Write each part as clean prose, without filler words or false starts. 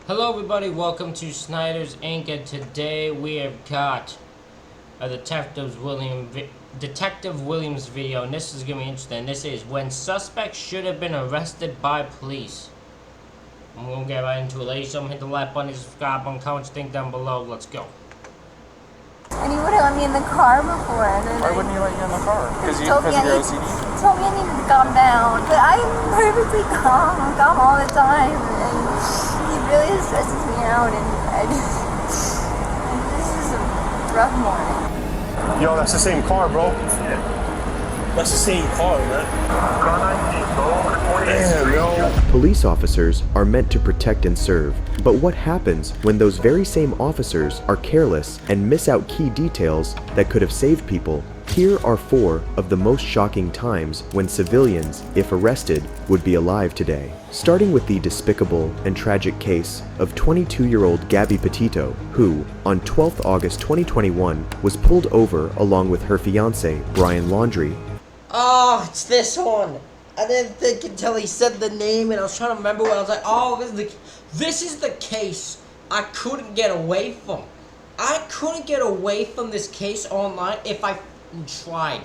Hello everybody, welcome to Snyder's Inc. and today we have got a Detective Williams video, and this is going to be interesting. This is when suspects should have been arrested by police. I'm going to get right into it, ladies. So hit the like button, subscribe button, comment, think down below. Let's go. And he wouldn't let me in the car before. And then Why wouldn't he let you in the car? Because of your OCD? He told me I needed to calm down. But I'm perfectly calm. I'm calm all the time. And he really stresses me out. And this is a rough morning. Yo, that's the same car, bro. That's the same car, man. Damn, yo. Police officers are meant to protect and serve, but what happens when those very same officers are careless and miss out key details that could have saved people? Here are 4 of the most shocking times when civilians, if arrested, would be alive today. Starting with the despicable and tragic case of 22-year-old Gabby Petito, who, on 12th August 2021, was pulled over along with her fiancé, Brian Laundrie. Oh, it's this one. I didn't think until he said the name, and I was trying to remember what I was like. Oh, this is the case I couldn't get away from. I couldn't get away from this case online if I tried.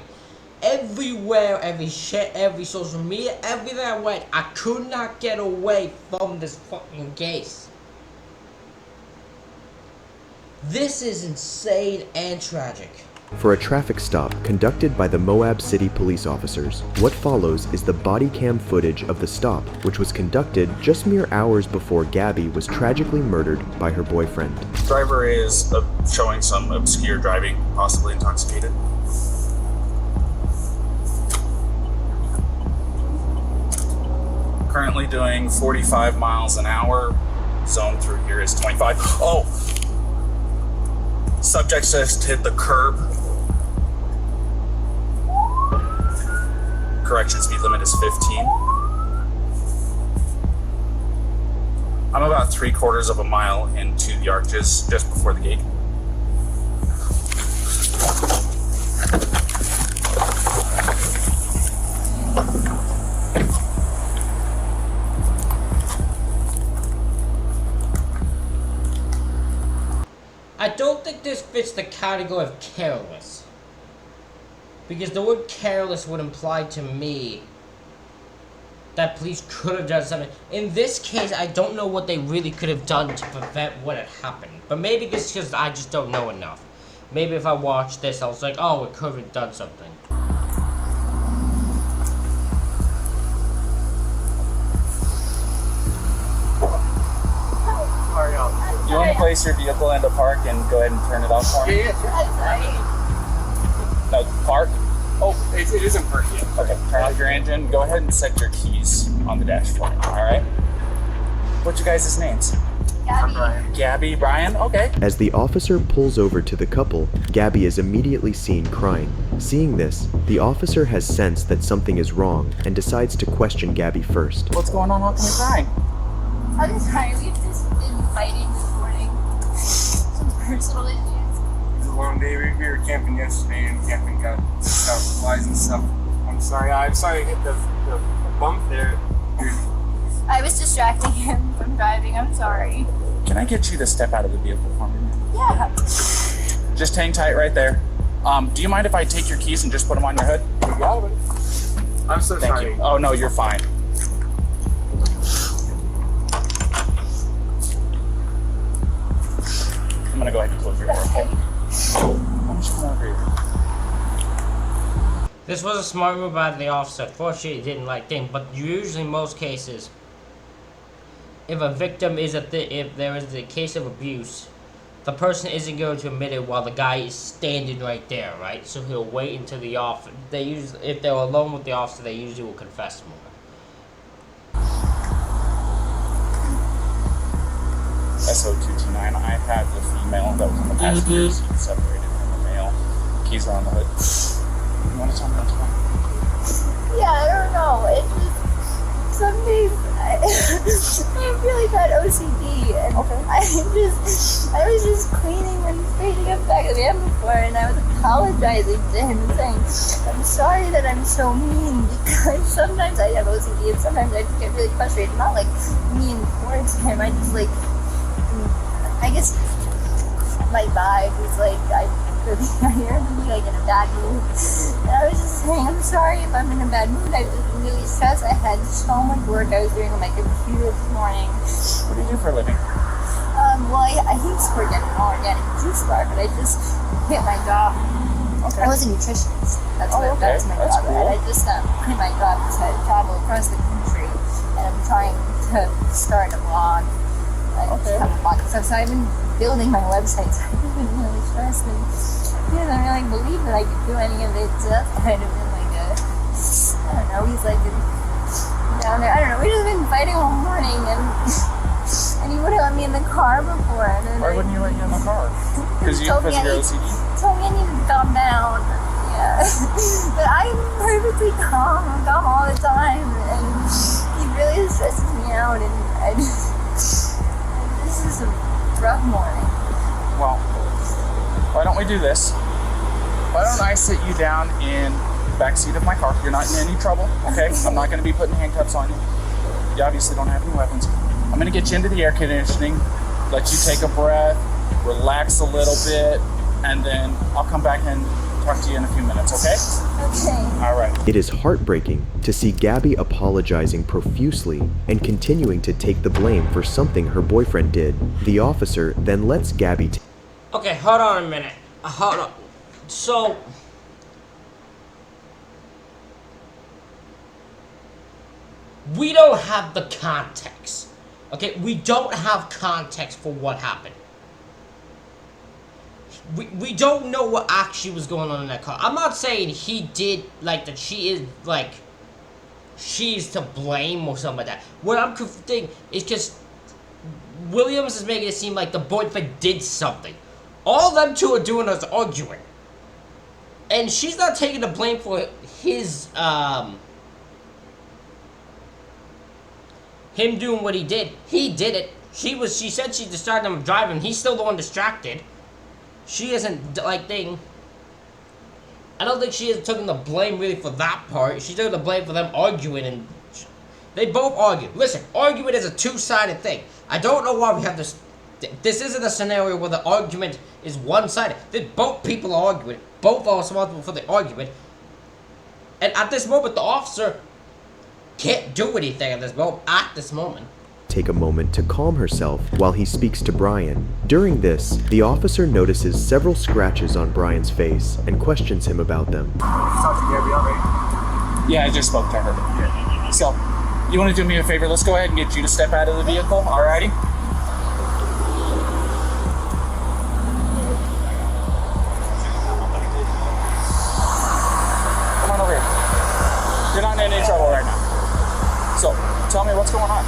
Everywhere, every social media, everywhere I went, I could not get away from this fucking case. This is insane and tragic. For a traffic stop conducted by the Moab City police officers, what follows is the body cam footage of the stop, which was conducted just mere hours before Gabby was tragically murdered by her boyfriend. Driver is showing some obscure driving, possibly intoxicated. Currently doing 45 miles an hour. Zone through here is 25. Oh! Subject just hit the curb. Correction, speed limit is 15. I'm about 3/4 of a mile into the arches, just before the gate. I don't think this fits the category of careless. Because the word careless would imply to me that police could have done something. In this case, I don't know what they really could have done to prevent what had happened. But maybe it's because I just don't know enough. Maybe if I watched this, I was like, oh, it could have done something. You want to place your vehicle into park and go ahead and turn it off for me? I'm sorry. No, park? Oh, it isn't parked yet. Okay, turn off your engine. Go ahead and set your keys on the dash for me, alright? What's your guys' names? Gabby. Gabby, Brian? Okay. As the officer pulls over to the couple, Gabby is immediately seen crying. Seeing this, the officer has sensed that something is wrong and decides to question Gabby first. What's going on? How come you're crying? I'm sorry. We've just been fighting this morning. Some personal issues. It was a long day. We were camping yesterday, and camping got flies and stuff. I'm sorry I hit the bump there. I was distracting him from driving. I'm sorry. Can I get you to step out of the vehicle for me? Yeah. Just hang tight right there. Do you mind if I take your keys and just put them on your hood? You got it. I'm so Thank sorry. you. Oh, no, you're fine. I'm gonna go ahead and close your door, okay? I'm just gonna over here. This was a smart move by the officer. Fortunately, it didn't like things, but usually, most cases, if a victim is if there is a case of abuse, the person isn't going to admit it while the guy is standing right there, right? So he'll wait until the officer. If they're alone with the officer, they usually will confess more. SO229, I had the female that was in the passenger seat separated from the male. Keys are on the hood. You want to tell me what's wrong? Yeah, I don't know. It just some days I have really bad OCD, and I was just cleaning and straightening up back of the van before, and I was apologizing to him and saying, I'm sorry that I'm so mean, because sometimes I have OCD and sometimes I just get really frustrated. Not like mean towards him, I just like I guess my vibe was like, I could be like in a bad mood. And I was just saying, I'm sorry if I'm in a bad mood. I was really stressed. I had so much work I was doing on my computer this morning. What do you do for a living? Well, I used to work at an organic juice bar, but I just quit my job. Okay. I was a nutritionist. That's Oh, what okay. that's my That's job. cool. And I just quit my job to travel across the country, and I'm trying to start a blog. Okay. Have a blog and stuff. So I've been building my website. So I've just been really stressed, and he doesn't really believe that I could do any of it. So that's kind of been like a, I don't know. He's like down there. I don't know. We've just been fighting all morning, and he wouldn't let me in the car before. And then Why wouldn't you let you in the car? Because of told me your I OCD? told me I needed to calm down. Yeah. But I'm perfectly calm. I'm calm all the time. And he really stresses me out. And this is a rough morning. Well, why don't we do this? Why don't I sit you down in the back seat of my car? You're not in any trouble, okay? I'm not going to be putting handcuffs on you. You obviously don't have any weapons. I'm going to get you into the air conditioning, let you take a breath, relax a little bit, and then I'll come back and talk to you in a few minutes, okay? Okay. All right. It is heartbreaking to see Gabby apologizing profusely and continuing to take the blame for something her boyfriend did. The officer then lets Gabby Okay, hold on a minute. Hold on. So, we don't have the context. Okay, we don't have context for what happened. We don't know what actually was going on in that car. I'm not saying he did, like, that she's to blame or something like that. What I'm thinking is because Williams is making it seem like the boyfriend did something. All them two are doing is arguing. And she's not taking the blame for his, him doing what he did. He did it. She said she distracted him driving. He's still the one distracted. She isn't, like, thing. I don't think she has taken the blame really for that part. She took the blame for them arguing, and they both argued. Listen, argument is a two-sided thing. I don't know why we have this. This isn't a scenario where the argument is one-sided. Both people are arguing. Both are responsible for the argument. And at this moment, the officer can't do anything at this moment. take a moment to calm herself while he speaks to Brian. During this, the officer notices several scratches on Brian's face and questions him about them. Talk to Gabby already. Yeah, I just spoke to her. So, you want to do me a favor? Let's go ahead and get you to step out of the vehicle, alrighty? Come on over here. You're not in any trouble right now. So, tell me what's going on.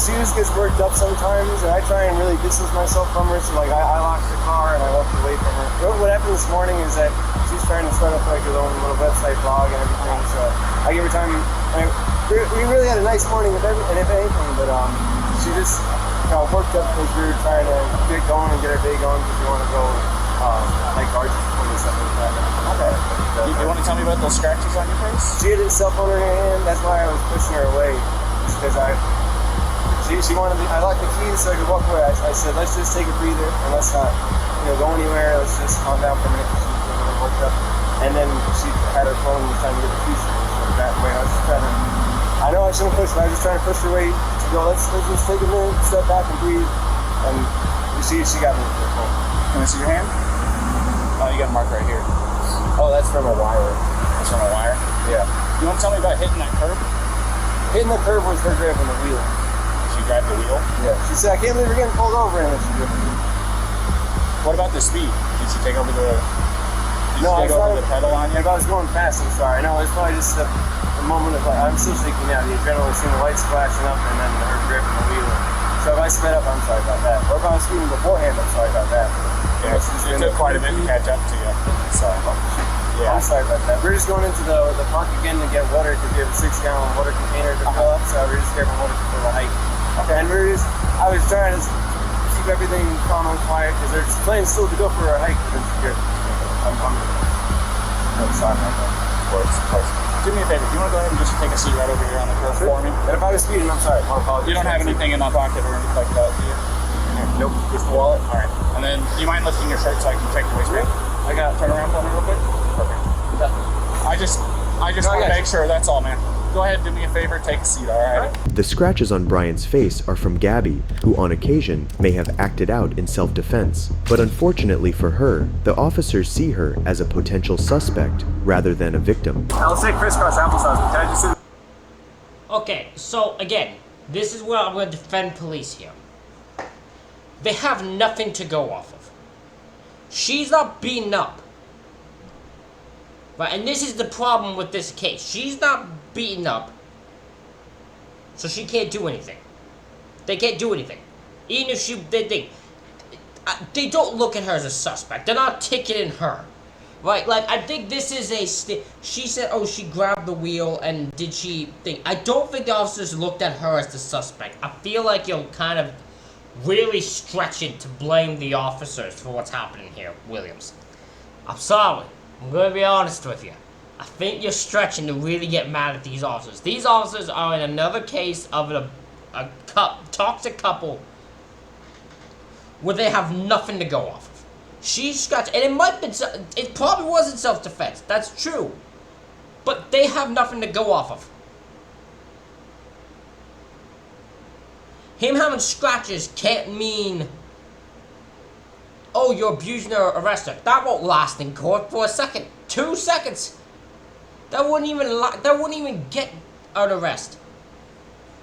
She just gets worked up sometimes, and I try and really distance myself from her. So, like, I locked the car and I walked away from her. What happened this morning is that she's trying to start up like her own little website blog and everything. So I give her time. We really had a nice morning if anything, but she just got worked up because we were trying to get going and get our day going because we want to go like garden and stuff like that. Okay. You want to tell me about those scratches on your face? She had a cell phone in her hand. That's why I was pushing her away, because she wanted me. I locked the keys so I could walk away. I said, let's just take a breather and let's not, go anywhere. Let's just calm down for a minute. She was really worked up, and then she had her phone and was trying to get the keys that way. I was just trying to. I know I shouldn't push, but I was just trying to push her away to go. Let's just take a minute, step back and breathe. And she got me with her phone. Can I see your hand? Oh, you got a mark right here. Oh, that's from a wire. That's on a wire? Yeah. You want to tell me about hitting that curb? Hitting the curb was her grabbing the wheel. She grabbed the wheel? Yeah. She said, I can't believe we're getting pulled over, and then she did. What about the speed? Did she take over the... Did No, she take over the pedal on you? If I was going fast, I'm sorry. No, it's probably just a moment of, like, I'm still shaking now. The adrenaline, seeing the lights flashing up, and then her gripping the wheel. So if I sped up, I'm sorry about that. Or if I was speeding beforehand, I'm sorry about that. Yeah, it took quite a bit to catch up to you. So, yeah. I'm sorry about that. We're just going into the park again to get water because we have a 6-gallon water container to fill up. So we're just grabbing water for the hike. Okay. And I was trying to keep everything calm and quiet because there's plans still to go for our hike. But it's good. I'm sorry about that. Of course. do me a favor. Do you want to go ahead and just take a seat right over here on the curb for me? And if I was speeding, I'm sorry. My apologies. You don't have anything in my pocket or anything like that, do you? Nope. Just the wallet? All right. And then, do you mind lifting your shirt so I can check your waistband? I got turn around for me real quick. Perfect. I just want to make sure. That's all, man. Go ahead, do me a favor, take a seat, all right? The scratches on Brian's face are from Gabby, who on occasion may have acted out in self-defense. But unfortunately for her, the officers see her as a potential suspect rather than a victim. I'll say crisscross applesauce. Can I just say Okay, so again, this is where I'm going to defend police here. They have nothing to go off of. She's not beaten up. Right, and this is the problem with this case. She's not beaten up, so she can't do anything. They can't do anything. Even if they don't look at her as a suspect. They're not ticketing her. Right, like, I think this is she said, oh, she grabbed the wheel, and did she think... I don't think the officers looked at her as the suspect. I feel like you're kind of really stretching to blame the officers for what's happening here, Williams. I'm sorry. I'm going to be honest with you. I think you're stretching to really get mad at these officers. These officers are in another case of a toxic couple where they have nothing to go off of. She scratched, and it probably wasn't self-defense. That's true. But they have nothing to go off of. Him having scratches can't mean, oh, you're abusing her, arrest her. That won't last in court for a second. 2 seconds. That wouldn't even get an arrest.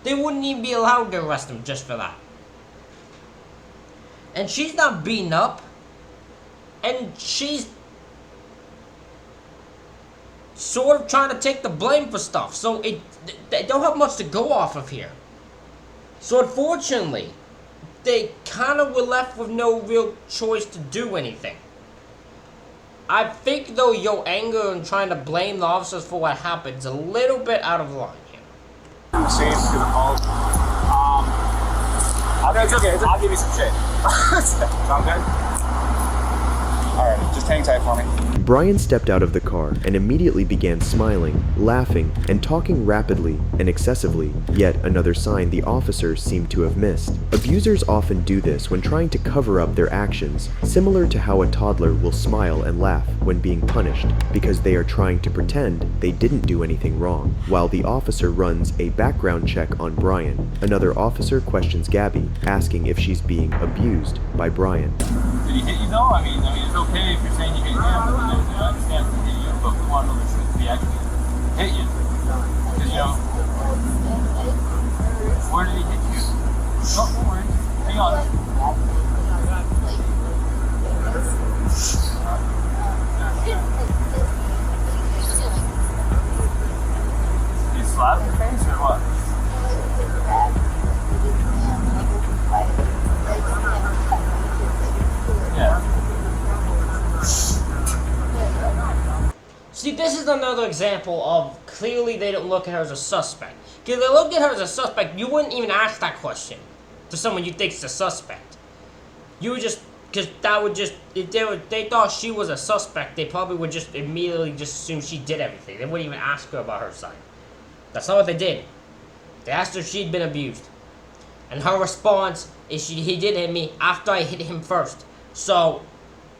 They wouldn't even be allowed to arrest him just for that. And she's not beaten up. And she's sort of trying to take the blame for stuff. So they don't have much to go off of here. So unfortunately, they kind of were left with no real choice to do anything. I think, though, your anger and trying to blame the officers for what happened is a little bit out of line here. the same to the call? It's okay. I'll give you some shit. Sound good? Alright, just hang tight for me. Brian stepped out of the car and immediately began smiling, laughing, and talking rapidly and excessively, yet another sign the officers seemed to have missed. Abusers often do this when trying to cover up their actions, similar to how a toddler will smile and laugh when being punished, because they are trying to pretend they didn't do anything wrong, while the officer runs a background check on Brian. Another officer questions Gabby, asking if she's being abused by Brian. Did he hit you though? I mean, it's okay if you're saying you hit him, but I understand if he hit you, but we want to know the truth. Did he actually hit you? Because, you know, where did he hit you? Don't worry. Hang on. Did he slap your face or what? Yeah. See, this is another example of clearly they don't look at her as a suspect. Because if they looked at her as a suspect, you wouldn't even ask that question to someone you think is a suspect. You would just, because that would just, if they thought she was a suspect, they probably would just immediately just assume she did everything. They wouldn't even ask her about her side. That's not what they did. They asked her if she'd been abused. And her response is he did hit me after I hit him first. So,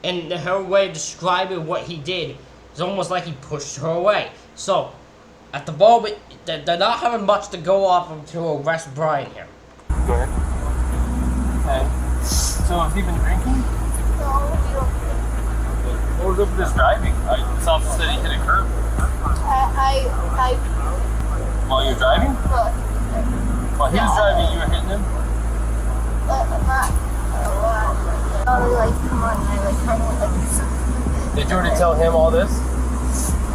and her way of describing what he did is almost like he pushed her away. So, at the moment, they're not having much to go off of to arrest Brian here. Go ahead. Okay. So, has he been drinking? No, we don't. What was up with his driving? This officer said he hit a curb. While you were driving? While he was driving, you were hitting him? Did you already tell him all this?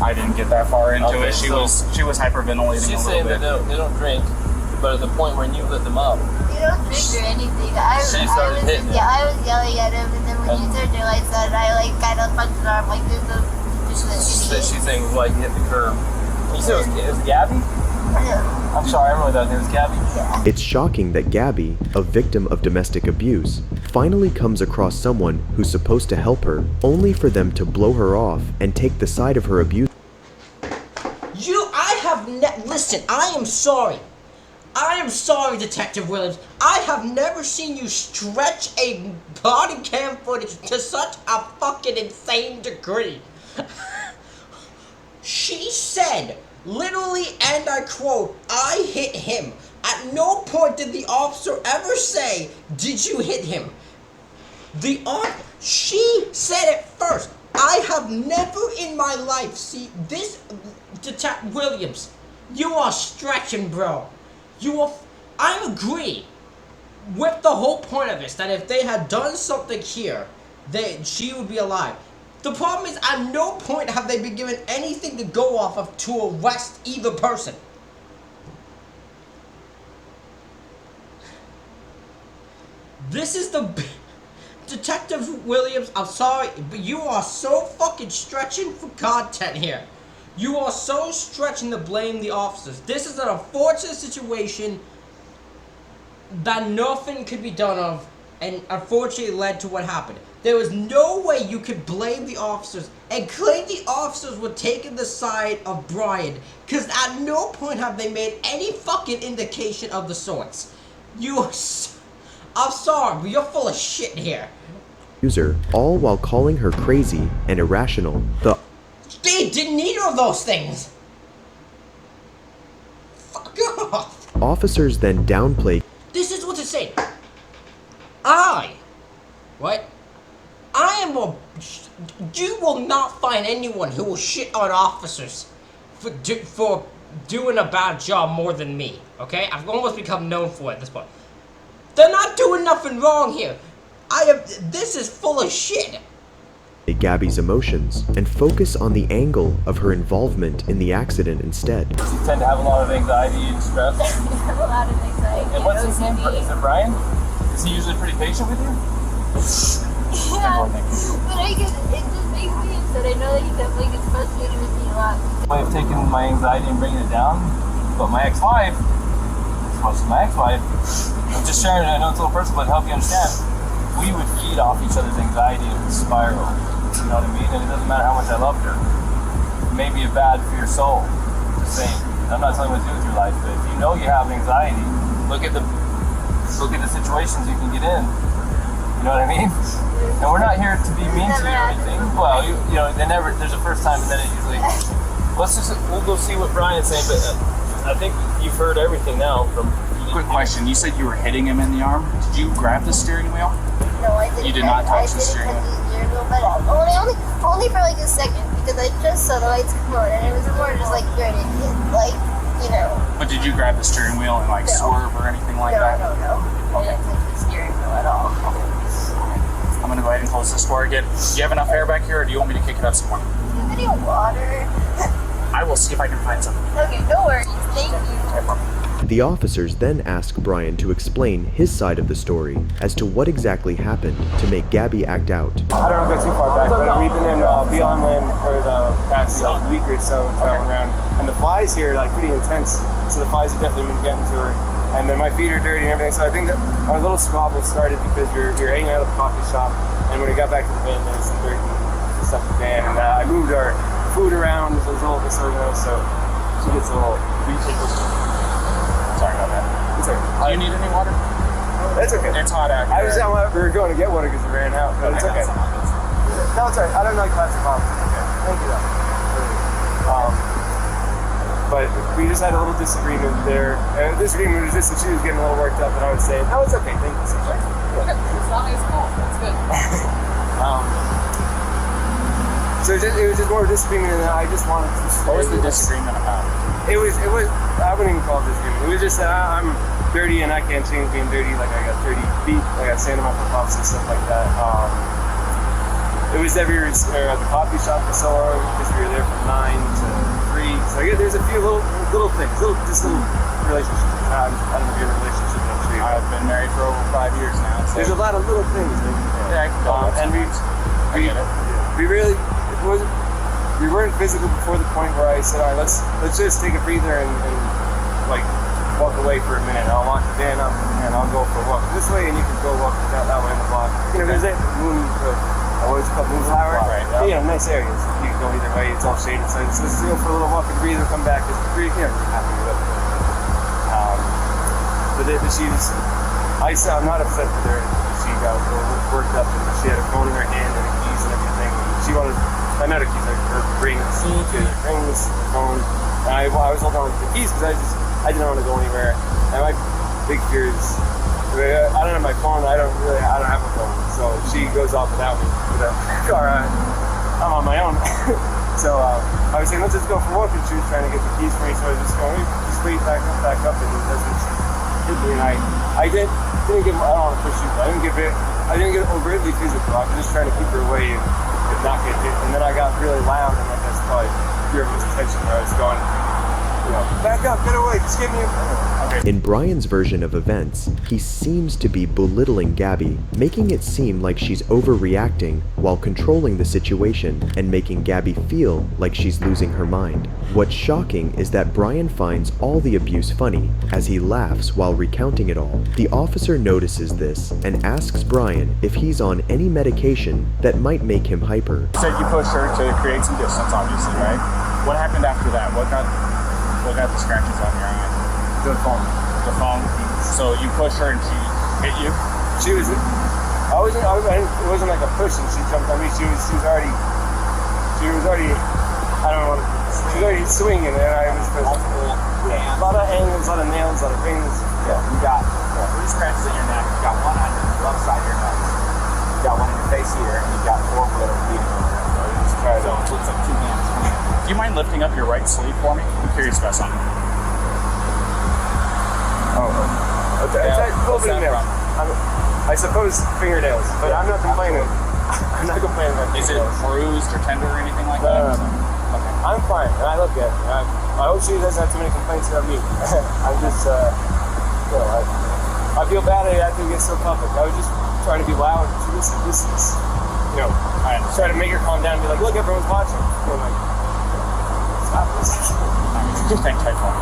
I didn't get that far into Okay, it. She so was hyperventilating She's a saying little that bit. they don't drink, but at the point when you lit them up, You don't drink or anything. She started hitting him. I was yelling at him, and then when you turned your lights on, I like kind of punched her arm like this. she's saying like hit the curb. You said it was Gabby? I'm sorry, I really thought it was Gabby. It's shocking that Gabby, a victim of domestic abuse, finally comes across someone who's supposed to help her, only for them to blow her off and take the side of her abuse. listen, I am sorry. I am sorry, Detective Williams. I have never seen you stretch a body cam footage to such a fucking insane degree. She said, literally, and I quote, I hit him. At no point did the officer ever say, did you hit him? She said it first. I have never in my life seen this. Detective Williams, you are stretching, bro. I agree with the whole point of this, that if they had done something here, she would be alive. The problem is, at no point have they been given anything to go off of to arrest either person. This is the... Detective Williams, I'm sorry, but you are so fucking stretching for content here. You are so stretching to blame the officers. This is an unfortunate situation that nothing could be done of, and unfortunately led to what happened. There was no way you could blame the officers and claim the officers were taking the side of Brian, because at no point have they made any fucking indication of the sorts. I'm sorry, but you're full of shit here. User, all while calling her crazy and irrational. They did neither of those things. Fuck off. Officers then downplay. This is what to say. You will not find anyone who will shit on officers for doing a bad job more than me, okay? I've almost become known for it at this point. They're not doing nothing wrong here. This is full of shit. Gabby's emotions and focus on the angle of her involvement in the accident instead. You tend to have a lot of anxiety and stress. I have a lot of anxiety. And what's his name? OCD. Is it Brian? Is he usually pretty patient with you? Yeah, but it just makes me upset. I know that he definitely gets frustrated with me a lot. Way of taking my anxiety and bringing it down, but my ex-wife, I'm just sharing it, I know it's a little personal, but to help you understand, we would feed off each other's anxiety and spiral. You know what I mean? And it doesn't matter how much I loved her. It may be bad for your soul. Just saying. I'm not telling you what to do with your life, but if you know you have anxiety, look at the situations you can get in. You know what I mean? And we're not here to be mean to you or anything. Well, you know, there's a first time, and then it usually. We'll go see what Brian is saying, but I think you've heard everything now from. Quick question. You said you were hitting him in the arm. Did you grab the steering wheel? No, I didn't. You did not touch the steering wheel? But only for like a second, because I just saw the lights come on, and it was more just like you're an idiot, like, you know. But did you grab the steering wheel and like swerve or anything like that? No. I didn't touch the steering wheel at all. I'm gonna go ahead and close this door again. Do you have enough air back here, or do you want me to kick it up some more? Do you have any water? I will see if I can find something. Okay, no worries. Thank you. The officers then ask Brian to explain his side of the story as to what exactly happened to make Gabby act out. I don't know if I go too far back, but we've been in Beyond Land for the past week or so, traveling around, and the flies here are like pretty intense, so the flies have definitely been getting to her, and then my feet are dirty and everything, so I think that our little squabble started because we were hanging out at the coffee shop, and when we got back to the van, there was some dirt and stuff in the van, and I moved our food around, so it was a little disorganized, so she gets a little... Sorry about that. It's okay. Do you need any water? That's okay. It's hot out here. We were going to get water because we ran out, but it's okay. No, it's alright. I don't like plastic bottles. Okay. Thank you, though. But we just had a little disagreement there. And the disagreement was just that she was getting a little worked up, and I would say, no, it's okay. Thank you so much. Okay, as long as it's cool, that's good. So it was just more of a disagreement, and I just wanted to... What was the disagreement about? It was, I wouldn't even call it disagreement. It was just that I'm dirty and I can't change being dirty. Like, I got dirty feet, I got sand in my flip-flops and stuff like that. It was that we were at the coffee shop for so long because we were there from 9 to 3. So yeah, there's a few little things, little relationships. I don't know if you're in a relationship. I've been married for over 5 years now. So. There's a lot of little things. Yeah, I can go and I get it. We weren't physical before the point where I said, all right, let's just take a breather and like walk away for a minute. I'll lock the van up and I'll go for a walk this way, and you can go walk that way in the block. You know, there's that moon it's a couple moves an hour. Right, yeah. You know, nice areas. You can go either way. It's all shaded. So it's just go for a little walk and breathe and come back. Just breathe. You know, you're happy with it. I'm not upset with her. She got worked up and she had her phone in her hand and her keys and everything. She wanted, I met her keys, her rings, her phone. And I was holding on to the keys because I didn't want to go anywhere. And my big fear is, I don't have my phone. I don't have a phone. So she goes off without me with a car. I'm on my own. So I was saying, let's just go for a walk. And she was trying to get the keys for me. So I was just going, just wait, back up, and it doesn't hit me. And I didn't get, I don't want to push you, but I didn't get overtly physical. I was just trying to keep her away and not get hit. And then I got really loud, and I guess probably fear of his attention where I was going, back up, get away, just give me a okay. In Brian's version of events, he seems to be belittling Gabby, making it seem like she's overreacting while controlling the situation and making Gabby feel like she's losing her mind. What's shocking is that Brian finds all the abuse funny as he laughs while recounting it all. The officer notices this and asks Brian if he's on any medication that might make him hyper. You said you pushed her to create some distance, obviously, right? What happened after that? What got the scratches on your eye? The phone. The phone. So you pushed her and she hit you? It wasn't like a push and she jumped on me. She was already, I don't know, she was already swinging and I was a lot of angles, a lot of nails, a lot of rings. Yeah, you got 3 scratches in your neck. You got 1 on your left side of your nose. You got 1 in your face here, and you got 4 that are bleeding over there. So it looks like 2 hands. Do you mind lifting up your right sleeve for me? I'm curious about something. Oh, okay. Yeah, It's nails. I suppose fingernails, but I'm not complaining. I'm not complaining about Is it fingernails. bruised or tender or anything like that? Okay. I'm fine, and I look at it. I hope she doesn't have too many complaints about me. I'm just, I feel bad I have to get so public. I was just trying to be loud. This is, I try to make her calm down and be like, look, everyone's watching. I'm like, stop this. Just hang tight for me.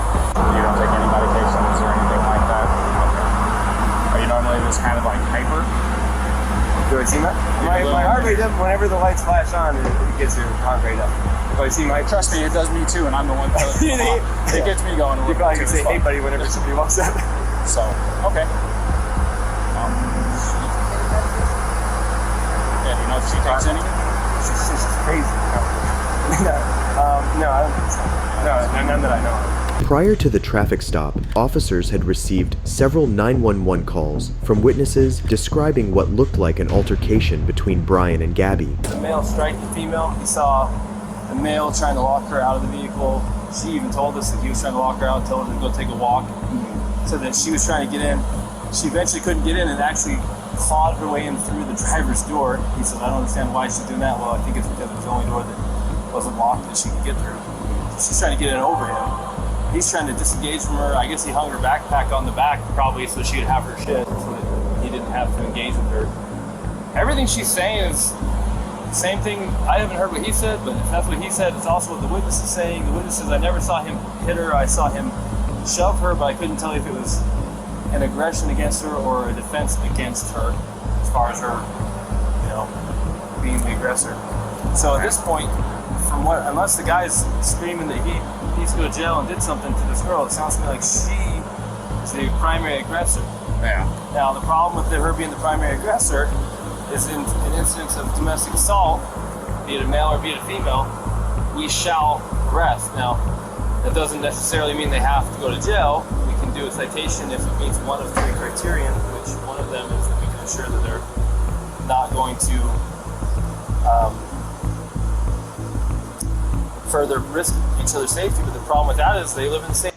You don't take any medications or anything like that? Okay. Are you normally this kind of like hyper? Do I see my heart rate up whenever the lights flash on? It gets your heart rate up. If I see my Trust me, it does me too, and I'm the one that it gets me going. You probably can say, "Hey, buddy," whenever somebody walks up. So okay. Yeah, do you know if she takes any? She's crazy. No, I don't think so. No, none that I know of. Prior to the traffic stop, officers had received several 911 calls from witnesses describing what looked like an altercation between Brian and Gabby. The male strike the female. He saw the male trying to lock her out of the vehicle. She even told us that he was trying to lock her out, told her to go take a walk. So that she was trying to get in. She eventually couldn't get in and actually clawed her way in through the driver's door. He says, I don't understand why she's doing that. Well, I think it's because it was the only door that wasn't locked that she could get through. She's trying to get in over him. He's trying to disengage from her. I guess he hung her backpack on the back probably so she could have her shit so that he didn't have to engage with her. Everything she's saying is the same thing. I haven't heard what he said, but if that's what he said, it's also what the witness is saying. The witness says, I never saw him hit her. I saw him shove her, but I couldn't tell you if it was an aggression against her or a defense against her as far as her, being the aggressor. So at this point, unless the guy's screaming that he needs to go to jail and did something to this girl, it sounds to me like she is the primary aggressor. Yeah. Now, the problem with her being the primary aggressor is in an instance of domestic assault, be it a male or be it a female, we shall arrest. Now, that doesn't necessarily mean they have to go to jail. We can do a citation if it meets one of 3 criterion, which one of them is that we can ensure that they're not going to further risk each other's safety. But the problem with that is they live in the same.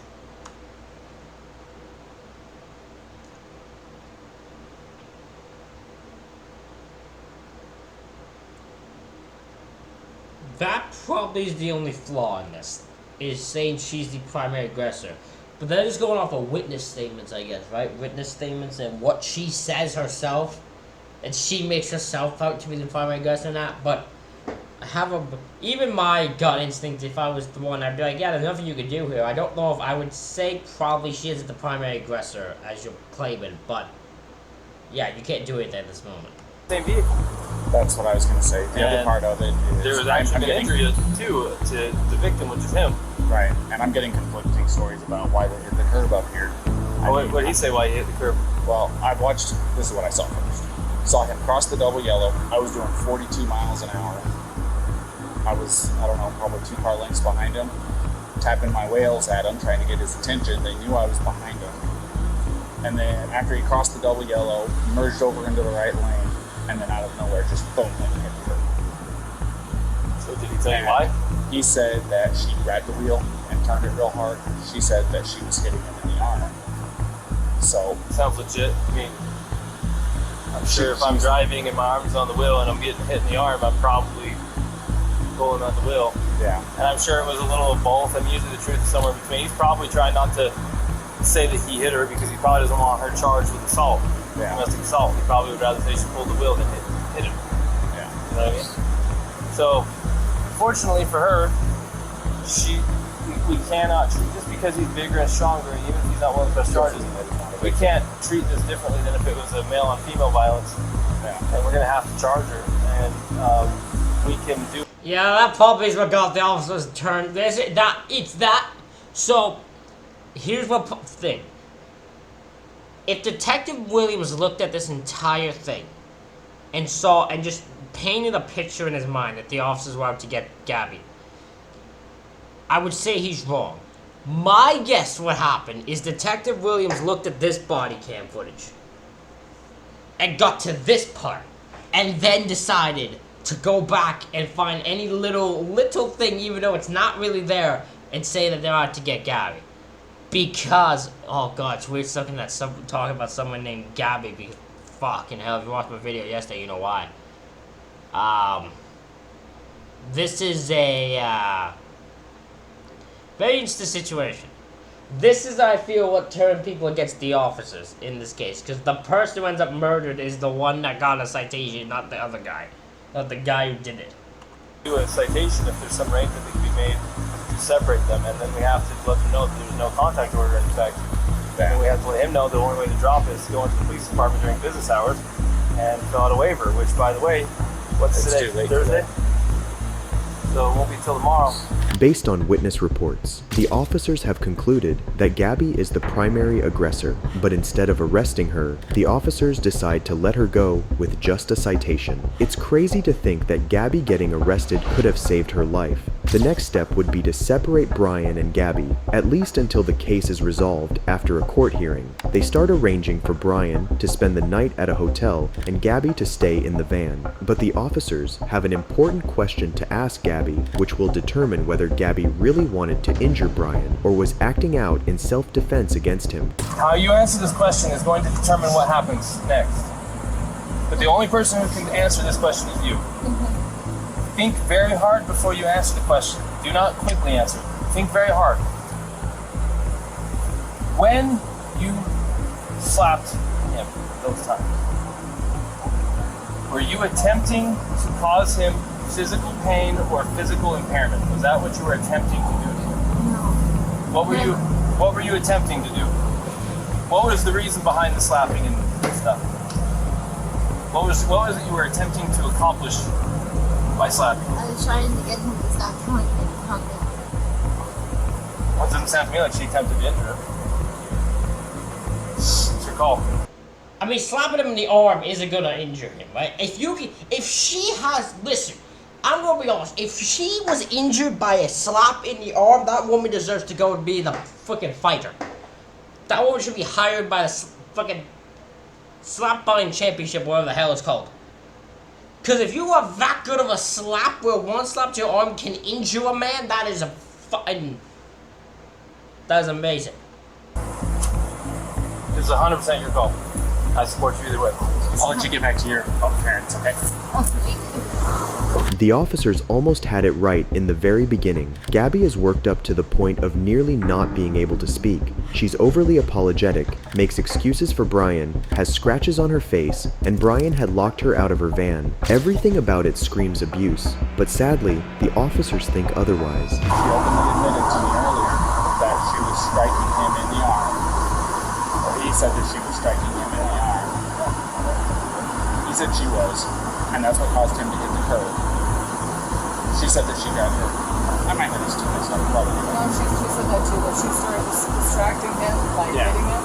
That probably is the only flaw in this, is saying she's the primary aggressor. But that is going off of witness statements, I guess, right? Witness statements and what she says herself, and she makes herself out to be the primary aggressor in that. But even my gut instinct, if I was the one, I'd be like, yeah, there's nothing you could do here. I don't know if I would say probably she isn't the primary aggressor as you're claiming, but yeah, you can't do anything at this moment. Same vehicle. That's what I was going to say. The other And part of it is There was I'm actually an getting- injury too to the victim, which is him. Right, and I'm getting conflicting stories about why they hit the curb up here. What did he say? Why he hit the curb? Well, I've watched. This is what I saw first. Saw him cross the double yellow. I was doing 42 miles an hour. I was, I don't know, probably 2 car lengths behind him, tapping my whales at him, trying to get his attention. They knew I was behind him. And then after he crossed the double yellow, merged over into the right lane, and then out of nowhere, just boom, and hit the curb. So did he tell you why? He said that she grabbed the wheel and turned it real hard. She said that she was hitting him in the arm. So Sounds legit. I mean, I'm sure if I'm driving and my arm's on the wheel and I'm getting hit in the arm, I'm probably pulling on the wheel. yeah, And I'm sure it was a little of both. And usually the truth is somewhere between. He's probably trying not to say that he hit her because he probably doesn't want her charged with assault, Yeah. domestic assault. He probably would rather say she pulled the wheel than hit him. yeah. You know what I mean? So, fortunately for her, we cannot treat, just because he's bigger and stronger, and even if he's not one of the best charges, we can't treat this differently than if it was a male on female violence. Yeah. And we're gonna have to charge her, and we can do. Yeah, that puppy's what got the officers turned. It's that. So, here's what thing. If Detective Williams looked at this entire thing and saw and just painted a picture in his mind that the officers were out to get Gabby, I would say he's wrong. My guess what happened is Detective Williams looked at this body cam footage and got to this part and then decided to go back and find any little thing, even though it's not really there, and say that they're out to get Gabby. Because, oh god, it's weird talking about someone named Gabby, because fucking hell, if you watched my video yesterday, you know why. This is a, very interesting situation. This is, I feel, what turned people against the officers in this case, because the person who ends up murdered is the one that got a citation, not the other guy. Not the guy who did it. Do a citation if there's some arrangement that can be made to separate them, and then we have to let them know that there's no contact order in effect. And we have to let him know the only way to drop it is to go into the police department during business hours and fill out a waiver, which, by the way, what's It's today? too late. Thursday? So it won't be till tomorrow. Based on witness reports, the officers have concluded that Gabby is the primary aggressor, but instead of arresting her, the officers decide to let her go with just a citation. It's crazy to think that Gabby getting arrested could have saved her life. The next step would be to separate Brian and Gabby, at least until the case is resolved after a court hearing. They start arranging for Brian to spend the night at a hotel and Gabby to stay in the van. But the officers have an important question to ask Gabby, which will determine whether Gabby really wanted to injure Brian or was acting out in self-defense against him. How you answer this question is going to determine what happens next. But the only person who can answer this question is you. Think very hard before you answer the question. Do not quickly answer. Think very hard. When you slapped him those times, were you attempting to cause him physical pain or physical impairment? Was that what you were attempting to do to him? What were you attempting to do? What was the reason behind the slapping and stuff? What was it you were attempting to accomplish by slapping? I was trying to get him to stop killing me and calm down. Well, it doesn't sound to me like she attempted to injure him. It's your call. I mean, slapping him in the arm isn't gonna injure him, right? If she has, listen, I'm gonna be honest. If she was injured by a slap in the arm, that woman deserves to go and be the fucking fighter. That woman should be hired by the fucking slap-buying championship, whatever the hell it's called. Because if you are that good of a slap where one slap to your arm can injure a man, that is that is amazing. This is 100% your call. I support you either way. I'll let you get back to your parents, okay? The officers almost had it right in the very beginning. Gabby is worked up to the point of nearly not being able to speak. She's overly apologetic, makes excuses for Brian, has scratches on her face, and Brian had locked her out of her van. Everything about it screams abuse, but sadly, the officers think otherwise. She openly admitted to me earlier that she was striking him in the arm. Or he said that she was striking him in the arm. He said she was. and that's what caused him to hit the curb. She said that she got hurt. I might have this too, that's not a problem. No, she said that too, that she started distracting him by hitting him,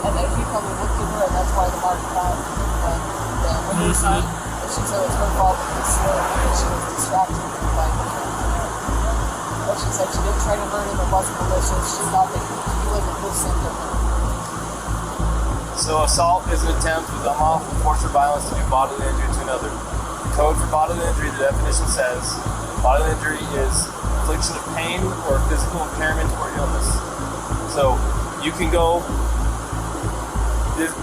and then he probably looked at her, and that's why the mark found the window sign. And she said it's her fault because she was distracting him by hitting him. But she said she didn't try to hurt him, it wasn't malicious, she thought that he wasn't listening to her. So assault is an attempt with unlawful force or violence to do bodily injury to another. The code for bodily injury, the definition says, bodily injury is infliction of pain or physical impairment or illness. So you can go.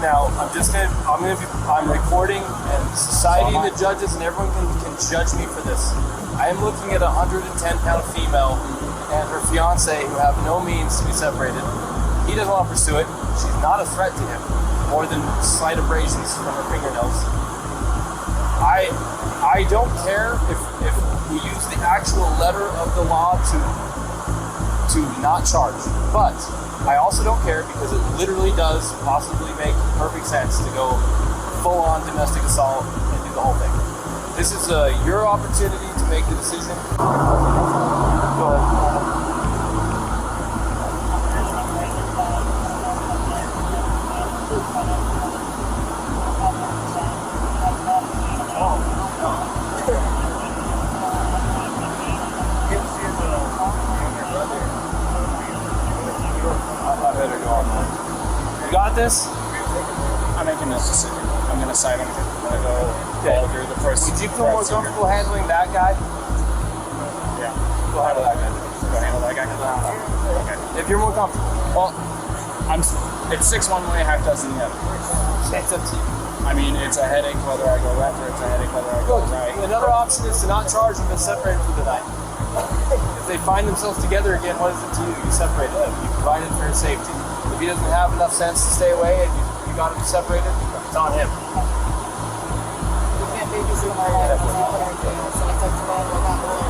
Now I'm recording, and society and the judges and everyone can judge me for this. I am looking at a 110-pound female and her fiance who have no means to be separated. He doesn't want to pursue it. She's not a threat to him, more than slight abrasions from her fingernails. I don't care if we use the actual letter of the law to not charge, but I also don't care because it literally does possibly make perfect sense to go full-on domestic assault and do the whole thing. This is your opportunity to make the decision. Go ahead. You got this? I'm making this decision. I'm going to side him. I'm going to go follow through the first. Would you feel more comfortable handling that guy? Yeah. Go handle that guy. Go handle that guy. Okay. If you're more comfortable. Well, it's 6 one way, half dozen the other. It's up to you. I mean, it's a headache whether I go left or it's a headache whether I go right. Another option is to not charge them and separate for the night. If they find themselves together again, what is it to you? You separate them. You provide it for his safety. If he doesn't have enough sense to stay away and you got him separated, it's on him. We can't babysit my life. It's not what I do. So it's up to them. We're not willing.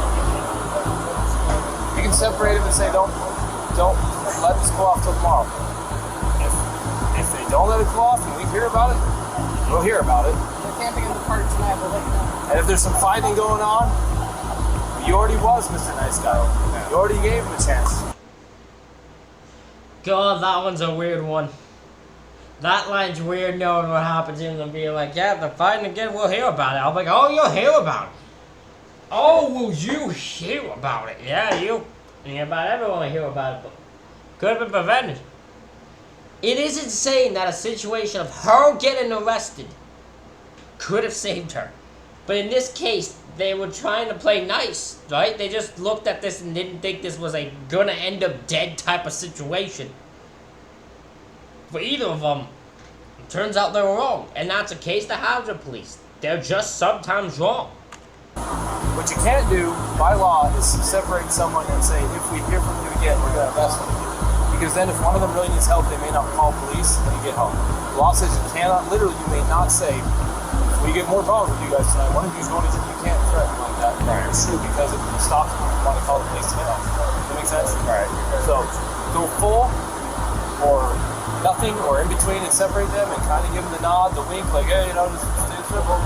You can separate him and say, don't let this go off till tomorrow. If they don't let it go off and we hear about it, we'll hear about it. They're camping in the park tonight. We'll let you know. And if there's some fighting going on, you already was Mr. Nice Guy. You already gave him a chance. God, that one's a weird one. That line's weird knowing what happens in them being like, yeah, if they're fighting again, we'll hear about it. I'm like, oh, you'll hear about it. Oh, will you hear about it? Yeah, you. And about everyone will hear about it, but could have been prevented. It is insane that a situation of her getting arrested could have saved her. But in this case, they were trying to play nice, right? They just looked at this and didn't think this was a gonna end up dead type of situation. For either of them, it turns out they were wrong. And that's a case to have the police. They're just sometimes wrong. What you can't do by law is separate someone and say, if we hear from you again, we're going to arrest them. Because then if one of them really needs help, they may not call police when you get home. The law says you cannot, literally, you may not say, if we get more problems with you guys tonight, one of you is going to jail. You can't threaten like that. Right. It's true because it stops you from wanting to call the police to get help. Does that make sense? Right. So go full or nothing or in between and separate them and kind of give them the nod, the wink, like, hey, just stay simple.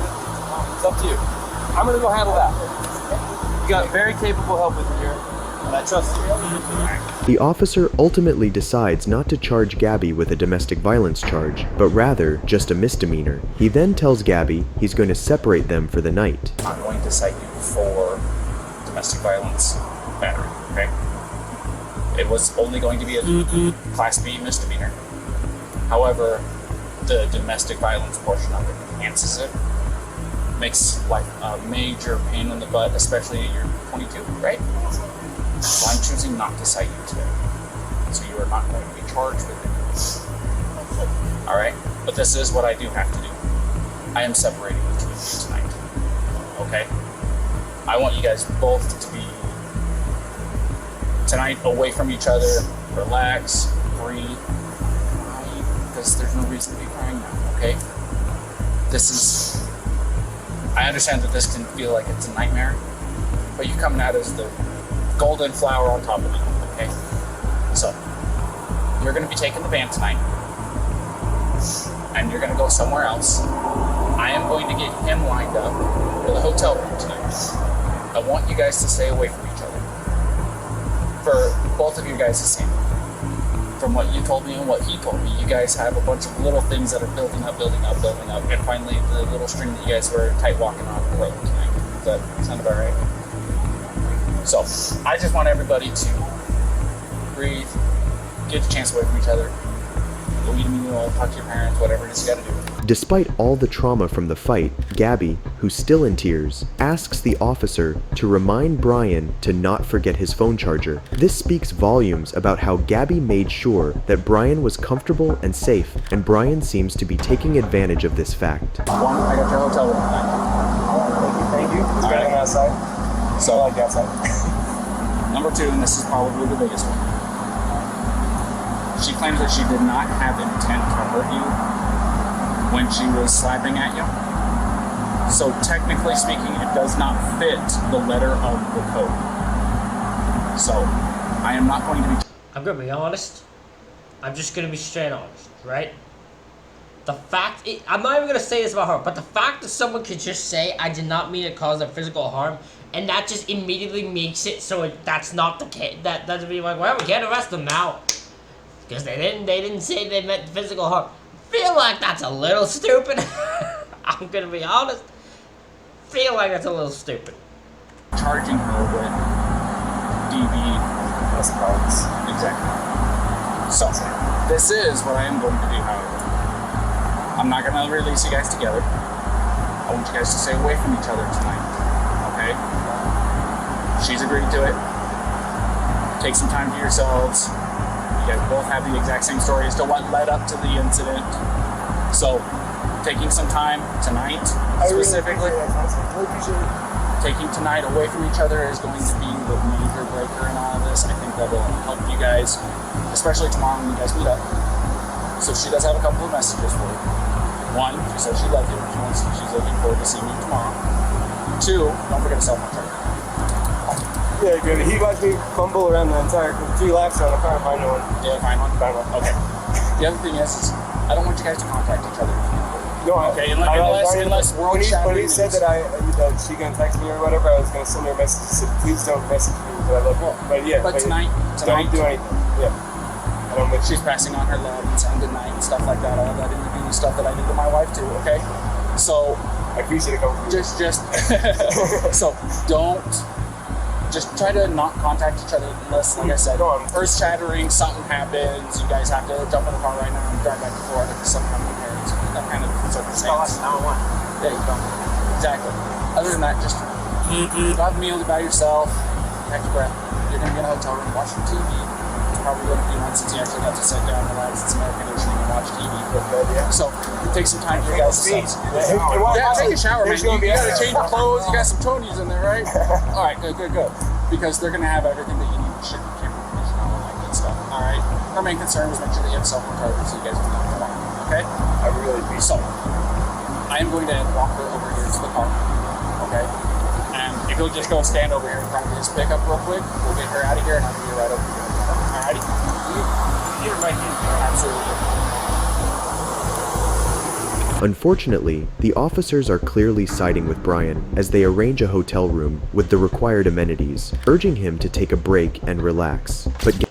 It's up to you. I'm going to go handle that. You got very capable help with you here, and I trust you. The officer ultimately decides not to charge Gabby with a domestic violence charge, but rather just a misdemeanor. He then tells Gabby he's going to separate them for the night. I'm going to cite you for domestic violence battery, okay? It was only going to be a Class B misdemeanor. However, the domestic violence portion of it enhances it. Makes life a major pain in the butt, especially at you're 22, right? So I'm choosing not to cite you today. So you are not going to be charged with it. Alright? But this is what I do have to do. I am separating the two of you tonight. Okay? I want you guys both to be tonight away from each other, relax, breathe, cry, because there's no reason to be crying now, okay? I understand that this can feel like it's a nightmare, but you're coming out as the golden flower on top of it, okay? So, you're gonna be taking the van tonight, and you're gonna go somewhere else, I am going to get him lined up for the hotel room tonight. I want you guys to stay away from each other. For both of you guys' sake. From what you told me and what he told me, you guys have a bunch of little things that are building up, and finally the little string that you guys were tight walking on the road tonight. Does that sound about right? So, I just want everybody to breathe, get the chance away from each other, go eat a meal, talk to your parents, whatever it is you gotta do. Despite all the trauma from the fight, Gabby, who's still in tears, asks the officer to remind Brian to not forget his phone charger. This speaks volumes about how Gabby made sure that Brian was comfortable and safe, and Brian seems to be taking advantage of this fact. One, I got your hotel room tonight. Thank you. It's getting outside. So, I like outside. Number two, and this is probably the biggest one. She claims that she did not have intent to hurt you when she was slapping at you. So technically speaking, it does not fit the letter of the code. So I am not going to be... I'm gonna be honest. I'm just gonna be straight honest, right? The fact, I'm not even gonna say this about her, but the fact that someone could just say, I did not mean to cause them physical harm, and that just immediately makes it so that's not the case. That doesn't be like, well, we can't arrest them now. Because they didn't say they meant physical harm. Feel like that's a little stupid. I'm gonna be honest. Feel like that's a little stupid. Charging her with DV plus cards. Exactly. So, this is what I am going to do, however. I'm not gonna release you guys together. I want you guys to stay away from each other tonight. Okay? She's agreed to it. Take some time to yourselves. You guys both have the exact same story as to what led up to the incident. So, taking some time tonight, specifically, taking tonight away from each other is going to be the major breaker in all of this. I think that will help you guys, especially tomorrow when you guys meet up. So she does have a couple of messages for you. One, she says she loves you. She's looking forward to seeing you tomorrow. Two, don't forget to cell phone charger. Yeah, good. He watched me fumble around the entire 3 laps around the car and find no one. Yeah, find one? Find one. Okay. The other thing is I don't want you guys to contact each other. No, okay, unless world shattering. When he said that she gonna text me or whatever, I was gonna send her a message that said, please don't message me, but I love you. But yeah. But tonight, don't do anything. Yeah. I don't miss She's passing on her love and saying goodnight and stuff like that. All that interview stuff that I did to my wife too, okay? So I appreciate it coming from you. Just so don't just try to not contact each other unless, like I said, earth shattering, something happens, you guys have to jump in the car right now and drive back to Florida because something happened with parents, that kind of circumstance. There you go. Exactly. Other than that, just have a meal by yourself, catch your breath. You're going to get a hotel room, watch some TV. It's probably been a few months since you actually got to sit down and relax. It's American conditioning and watch TV. So take some time for you guys to yeah, take a shower, man. You got to change your clothes. You got some chonies in there, right? All right, good. Because they're going to have everything that you need to ship camera information and all that good stuff. All right. Our main concern was make sure that you have cell phone chargers so you guys can come on. Okay? I really appreciate so. I am going to walk her over here to the car. Okay? And if you'll just go stand over here in front of his pickup real quick, we'll get her out of here and I'll be right over here. Alrighty? You're right here. Absolutely. Unfortunately, the officers are clearly siding with Brian as they arrange a hotel room with the required amenities, urging him to take a break and relax. But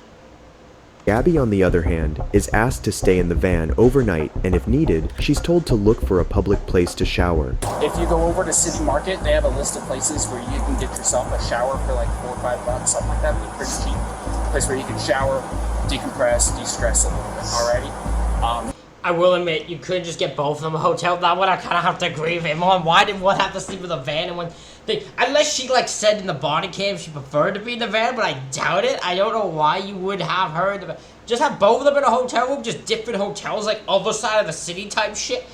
Gabby, on the other hand, is asked to stay in the van overnight, and if needed, she's told to look for a public place to shower. If you go over to City Market, they have a list of places where you can get yourself a shower for like $4 or $5, something like that. It's pretty cheap. A place where you can shower, decompress, de-stress a little bit. Alrighty? I will admit, you could just get both of them a hotel. That one I kind of have to agree with him on. Why did one have to sleep in the van and one thing? Unless she like said in the body cam she preferred to be in the van, but I doubt it. I don't know why you would have her in the van. Just have both of them in a hotel room, just different hotels, like other side of the city type shit.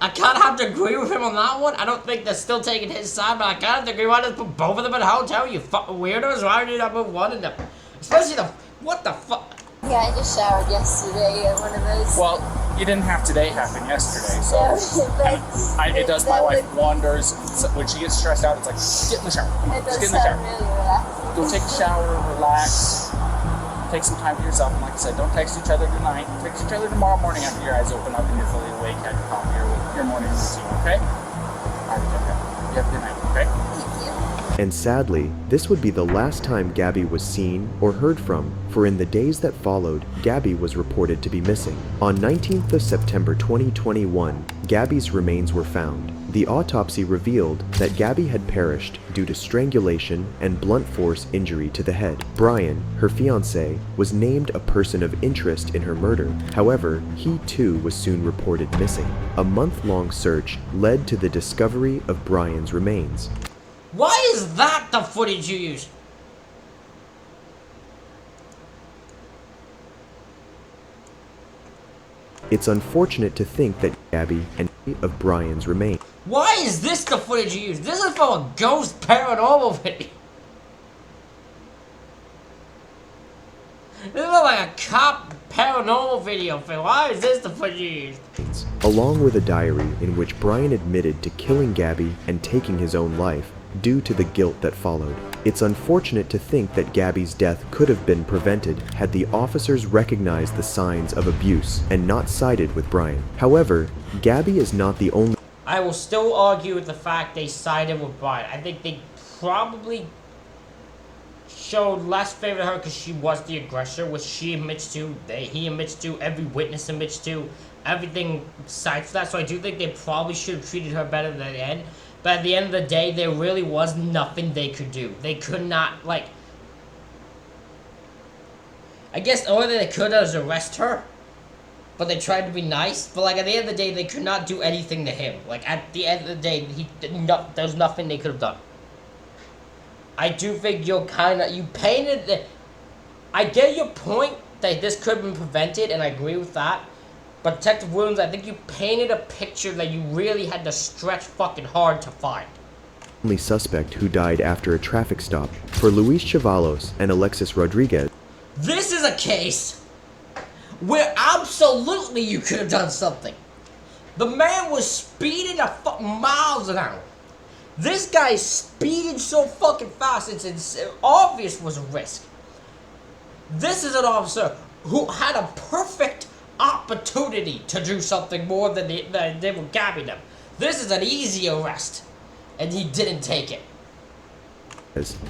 I kind of have to agree with him on that one. I don't think they're still taking his side, but I kind of have to agree. Why just put both of them in a hotel, you fucking weirdos? Why did you not put one in them? Especially the, what the fuck? Yeah, I just showered yesterday at one of those. Well, you didn't have today happen yesterday, so it does. My wife wonders when she gets stressed out. It's like, get in the shower. It does get in the shower. Really relaxing. Go take a shower, relax, take some time for yourself. And like I said, don't text each other tonight. Text each other tomorrow morning after your eyes open up and you're fully awake, had your coffee or your morning routine, okay? All right, okay. You have a good night, okay? And sadly, this would be the last time Gabby was seen or heard from, for in the days that followed, Gabby was reported to be missing. On 19th of September 2021, Gabby's remains were found. The autopsy revealed that Gabby had perished due to strangulation and blunt force injury to the head. Brian, her fiancé, was named a person of interest in her murder. However, he too was soon reported missing. A month-long search led to the discovery of Brian's remains. Why is that the footage you use? It's unfortunate to think that Gabby and of Brian's remains. Why is this the footage you use? This is from a ghost paranormal video. This is like a cop paranormal video film. Why is this the footage you use? Along with a diary in which Brian admitted to killing Gabby and taking his own life due to the guilt that followed. It's unfortunate to think that Gabby's death could have been prevented had the officers recognized the signs of abuse and not sided with Brian. However, Gabby is not the only. I will still argue with the fact they sided with Brian. I think they probably showed less favor to her because she was the aggressor, which she admits to, he admits to, every witness admits to, everything besides that. So I do think they probably should have treated her better than the end. But at the end of the day, there really was nothing they could do. They could not, like... I guess the only thing they could have is arrest her. But they tried to be nice. But, like, at the end of the day, they could not do anything to him. Like, at the end of the day, there was nothing they could have done. I do think you painted the... I get your point that this could have been prevented, and I agree with that. But Detective Williams, I think you painted a picture that you really had to stretch fucking hard to find. Only suspect who died after a traffic stop for Luis Chavalos and Alexis Rodriguez. This is a case where absolutely you could have done something. The man was speeding a miles an hour. This guy speeding so fucking fast, it's obvious was a risk. This is an officer who had a perfect opportunity to do something more than they were gabbing him. This is an easy arrest, and he didn't take it.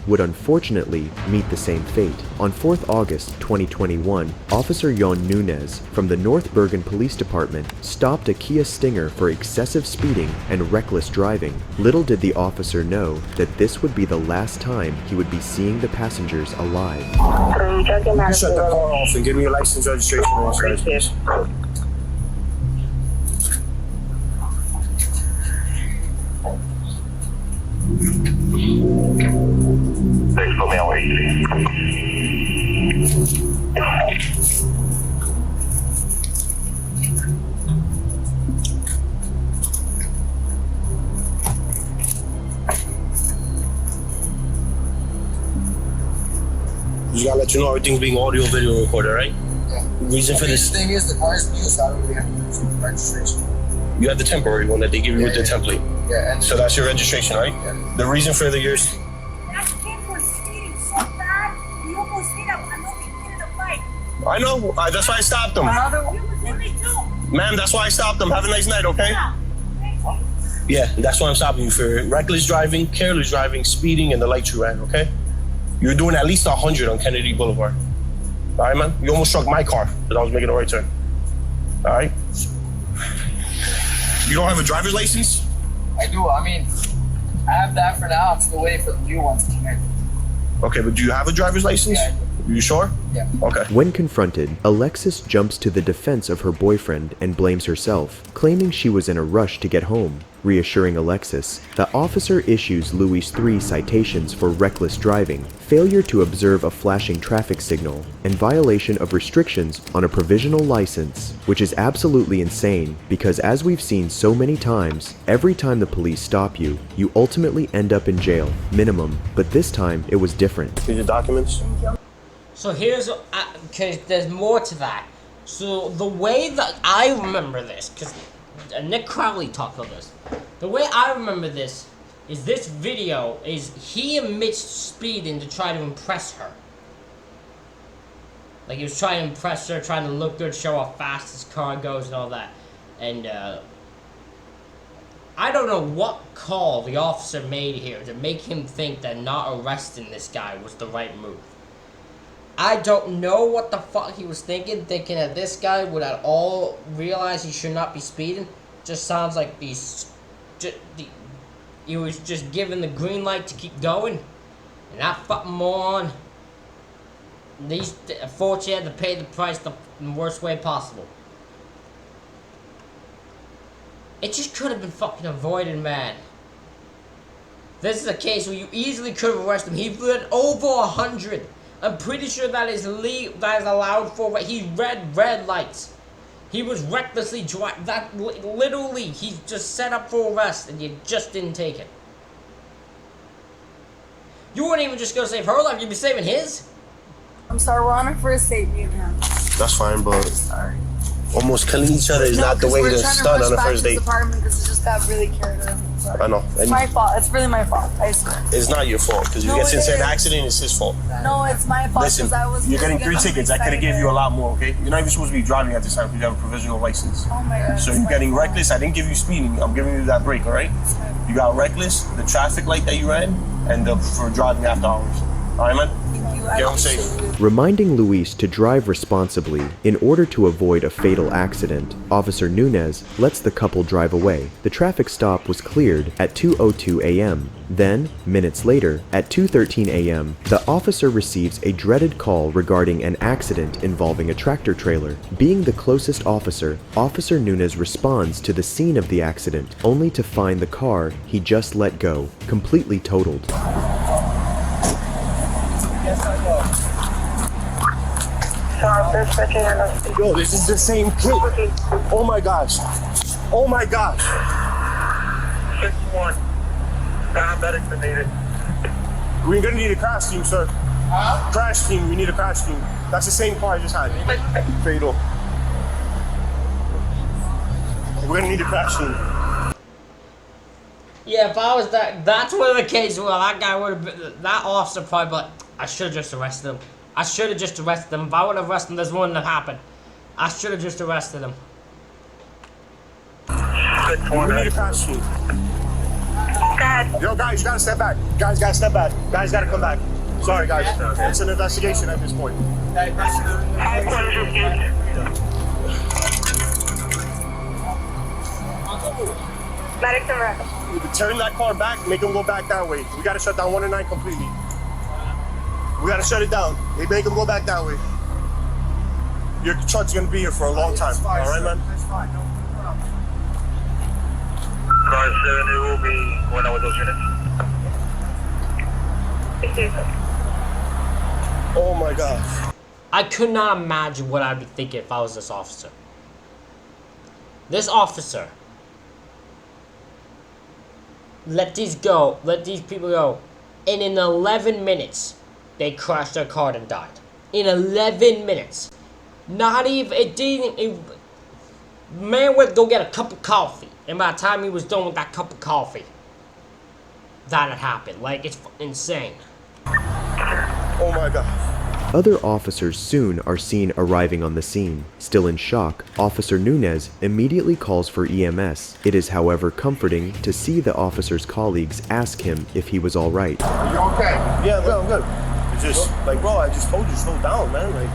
Would unfortunately meet the same fate. On 4th August 2021, Officer Jon Nunez from the North Bergen Police Department stopped a Kia Stinger for excessive speeding and reckless driving. Little did the officer know that this would be the last time he would be seeing the passengers alive. You shut the car off and give me your license, registration, and insurance, please. Thanks for me away. Just gotta let you know everything's being audio video recorded, right? Yeah. Reason for this. The thing is, the car's new, so I don't really have to use registration. You have the temporary one that they give you with the template. Yeah. And So that's your registration, right? Yeah. The reason for the years. That kid was speeding so bad, he almost hit a fight. I know. That's why I stopped him. He was in me too. Ma'am, that's why I stopped him. Have a nice night, okay? Yeah, that's why I'm stopping you for reckless driving, careless driving, speeding, and the lights you ran, okay? You're doing at least 100 on Kennedy Boulevard. All right, man? You almost struck my car because I was making a right turn. All right? You don't have a driver's license? I do. I mean, I have that for now. I'm still waiting for the new ones to come in. Okay, but do you have a driver's license? Yeah, I do. You sure? Yeah. Okay. When confronted, Alexis jumps to the defense of her boyfriend and blames herself, claiming she was in a rush to get home. Reassuring Alexis, the officer issues Luis 3 citations for reckless driving, failure to observe a flashing traffic signal, and violation of restrictions on a provisional license, which is absolutely insane because, as we've seen so many times, every time the police stop you, you ultimately end up in jail, minimum, but this time it was different. Need the documents? So here's, because there's more to that. So the way that I remember this, because Nick Crowley talked about this. The way I remember this is this video is he admits speeding to try to impress her. Like he was trying to impress her, trying to look good, show how fast his car goes and all that. And don't know what call the officer made here to make him think that not arresting this guy was the right move. I don't know what the fuck he was thinking that this guy would at all realize he should not be speeding. Just sounds like he was just given the green light to keep going. And that fucking moron, unfortunately had to pay the price the worst way possible. It just could have been fucking avoided, man. This is a case where you easily could have arrested him. He ran over 100. I'm pretty sure that is allowed for. He read red lights. He was recklessly driving. That literally, he's just set up for arrest, and you just didn't take it. You weren't even just gonna save her life. You'd be saving his. I'm sorry, we're on our first date, me and him. That's fine, but Sorry. almost killing each other is not the way to start on a first date. Apartment because it just got really carried away. Sorry. I know. It's my fault. It's really my fault. I swear. It's not your fault because you get into an accident. It's his fault. No, it's my fault. Listen, you're getting 3 tickets. I could have gave you a lot more. Okay, you're not even supposed to be driving at this time because you have a provisional license. Oh my God. So you're getting reckless. I didn't give you speeding. I'm giving you that break. All right. You got reckless, the traffic light that you ran, and for driving after hours. All right, man. Get home safe. Reminding Luis to drive responsibly in order to avoid a fatal accident, Officer Nunez lets the couple drive away. The traffic stop was cleared at 2:02 a.m. Then, minutes later, at 2:13 a.m., the officer receives a dreaded call regarding an accident involving a tractor trailer. Being the closest officer, Officer Nunez responds to the scene of the accident, only to find the car he just let go, completely totaled. Yo, this is the same kid. Oh my gosh. Oh my gosh. 6-1. Paramedics are needed. We're gonna need a crash team, sir. Crash team, we need a crash team. That's the same car I just had. Fatal. We're gonna need a crash team. Yeah, if I was that's one of the cases where that guy would have been, that officer probably like, I should have just arrested him. I should have just arrested him. If I would have arrested him, this wouldn't have happened. I should have just arrested him. We need a crash team. Yo, guys, you gotta step back. Guys, gotta step back. Guys, gotta come back. Sorry, guys. It's an investigation at this point. Medics and rec. Turn that car back, make them go back that way. We gotta shut down 1 and 9 completely. We gotta shut it down. They make them go back that way. Your truck's gonna be here for a long time. All right, man? That's fine. No problem. Car 7, it will be going out with those units. Oh my gosh. I could not imagine what I'd be thinking if I was this officer. This officer let these people go, and in 11 minutes, they crashed their car and died. In 11 minutes. Not even, man went to go get a cup of coffee, and by the time he was done with that cup of coffee, that had happened. Like, it's insane. Oh my God. Other officers soon are seen arriving on the scene. Still in shock, Officer Nunez immediately calls for EMS. It is, however, comforting to see the officer's colleagues ask him if he was alright. Are you okay? Yeah, I'm good. It's just, like, bro, I just told you, slow down, man. Like,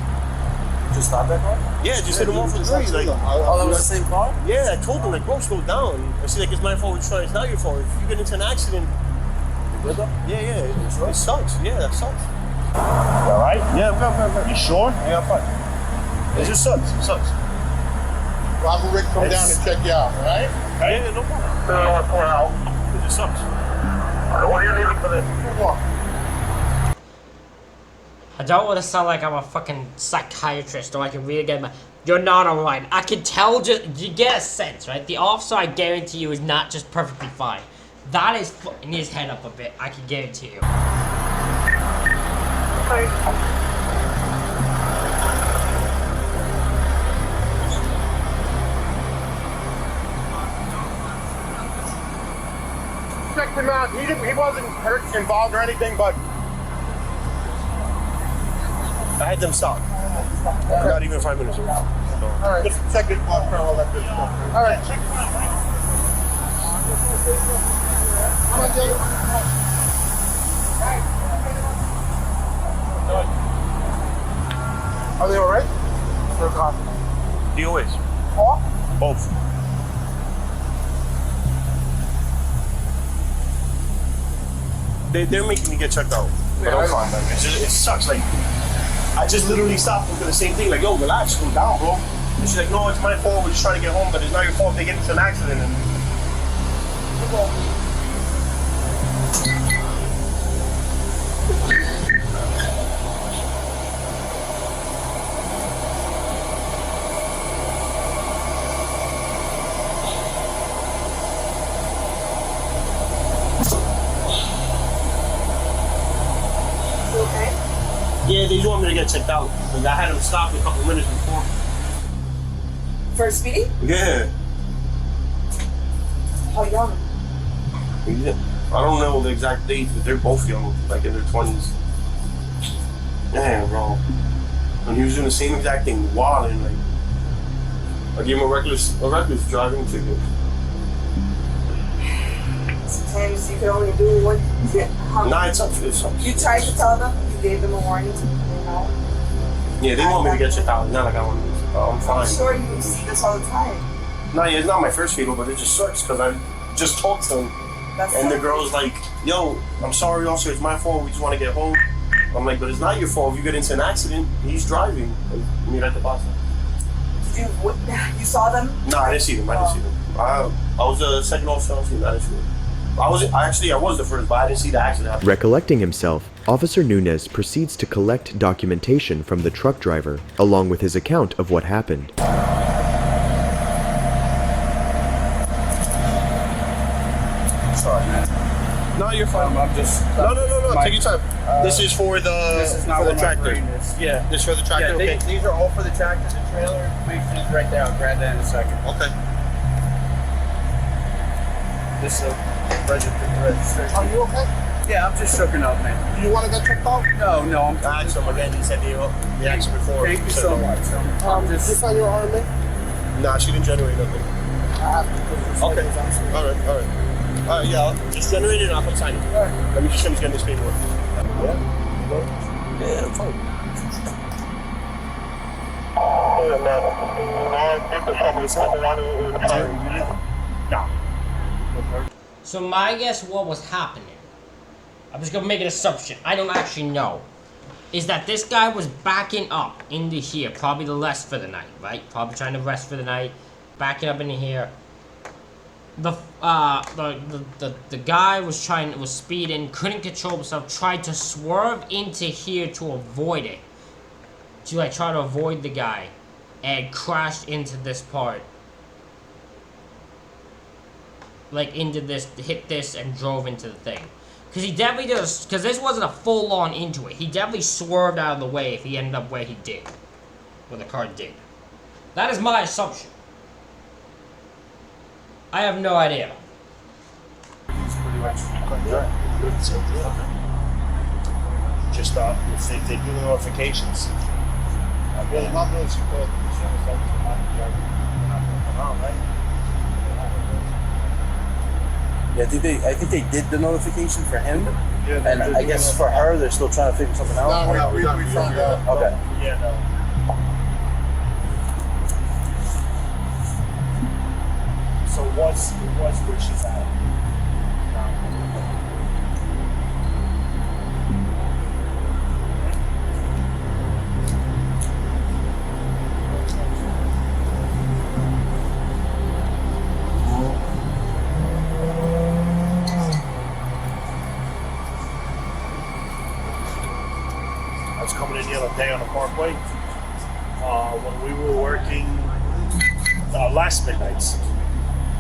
You just stopped that car? yeah, just hit him off with the trees. Like, Oh, that was the same car? yeah, I told him, like, bro, slow down. I see, like, it's my fault, it's not your fault. If you get into an accident, You good though? yeah, it sucks. Yeah, that sucks. You alright? Yeah, I'm good. You sure? Yeah, I'm fine. It just sucks. It sucks. Well, have Rick come down and check you out, alright? Yeah, no problem. It just sucks. What are you leaving for this? I don't want to sound like I'm a fucking psychiatrist or I can really get my... You're not alright. I can tell, you get a sense, right? The officer, I guarantee you, is not just perfectly fine. That is fucking his head up a bit, I can guarantee you. Checked him out. He wasn't hurt, involved or anything, but I had them stop. Not even 5 minutes ago. alright. Just check it out, Colonel. Let this go. Alright. Are they alright? They're gone. DOAs. All? Both. They're making me get checked out. But I'm fine, man. It sucks. Like, I just literally stopped them for the same thing. Like, yo, relax, calm down, bro. And she's like, no, it's my fault. We're just trying to get home, but it's not your fault if they get into an accident. And yeah, they want me to get checked out. Because I had them stopped a couple minutes before. For speeding? Yeah. How young? Yeah. I don't know the exact age, but they're both young, like in their 20s. Damn, bro. And he was doing the same exact thing, wilding. Like, I gave him a reckless driving ticket. Sometimes you can only do one. Nah, it's up. You tried to tell them? You gave them a warning to know? Yeah, they want me to get checked out. It's not like I want to. I'm fine. I'm sure you see this all the time. No, yeah, it's not my first fatal, but it just sucks because I just talked to him. And the girl's like, yo, I'm sorry, officer, it's my fault. We just want to get home. I'm like, but it's not your fault. If you get into an accident, he's driving. Like, meet at the bus. You saw them? No, I didn't see them. I didn't see them. I was the second officer on scene. I didn't see them. I was the first, but I didn't see the accident happen. Recollecting himself, Officer Nunez proceeds to collect documentation from the truck driver, along with his account of what happened. Sorry, man. No, you're fine. I'm just... No. Take your time. This is for the This is not for the what tractor. my brain is. Yeah. This for the tractor. Yeah, Okay. these are all for the tractor. The trailer information is right there. I'll grab that in a second. Okay. This is a registration. Are you okay? Yeah, I'm just shooken up, man. You want to get checked out? No, I'm... I asked him again. He said the asked before. Thank you so much. I'm just... Just on your arm, man? Nah, she didn't generate nothing. Okay. All right. Yeah, I'll just generate it and I'll come sign it. All right. Let me just finish getting this paperwork. Yeah, I'm fine. So my guess what was happening, I'm just gonna make an assumption, I don't actually know, is that this guy was backing up into here, probably to rest for the night, right? Probably trying to rest for the night, backing up into here. The guy was speeding, couldn't control himself, tried to swerve into here to avoid it. To like try to avoid the guy, and crashed into this part. Like into this, hit this and drove into the thing. Because he definitely does, because this wasn't a full on into it. He definitely swerved out of the way if he ended up where he did. Where the car did. That is my assumption. I have no idea. Just if they do the notifications. Well, not really good. Yeah, I think they did the notification for him, Yeah, and I guess for her, they're still trying to figure something out. No, we found out. Okay. Yeah, no. So it was where she's at. I was coming in the other day on the Parkway when we were working last midnights.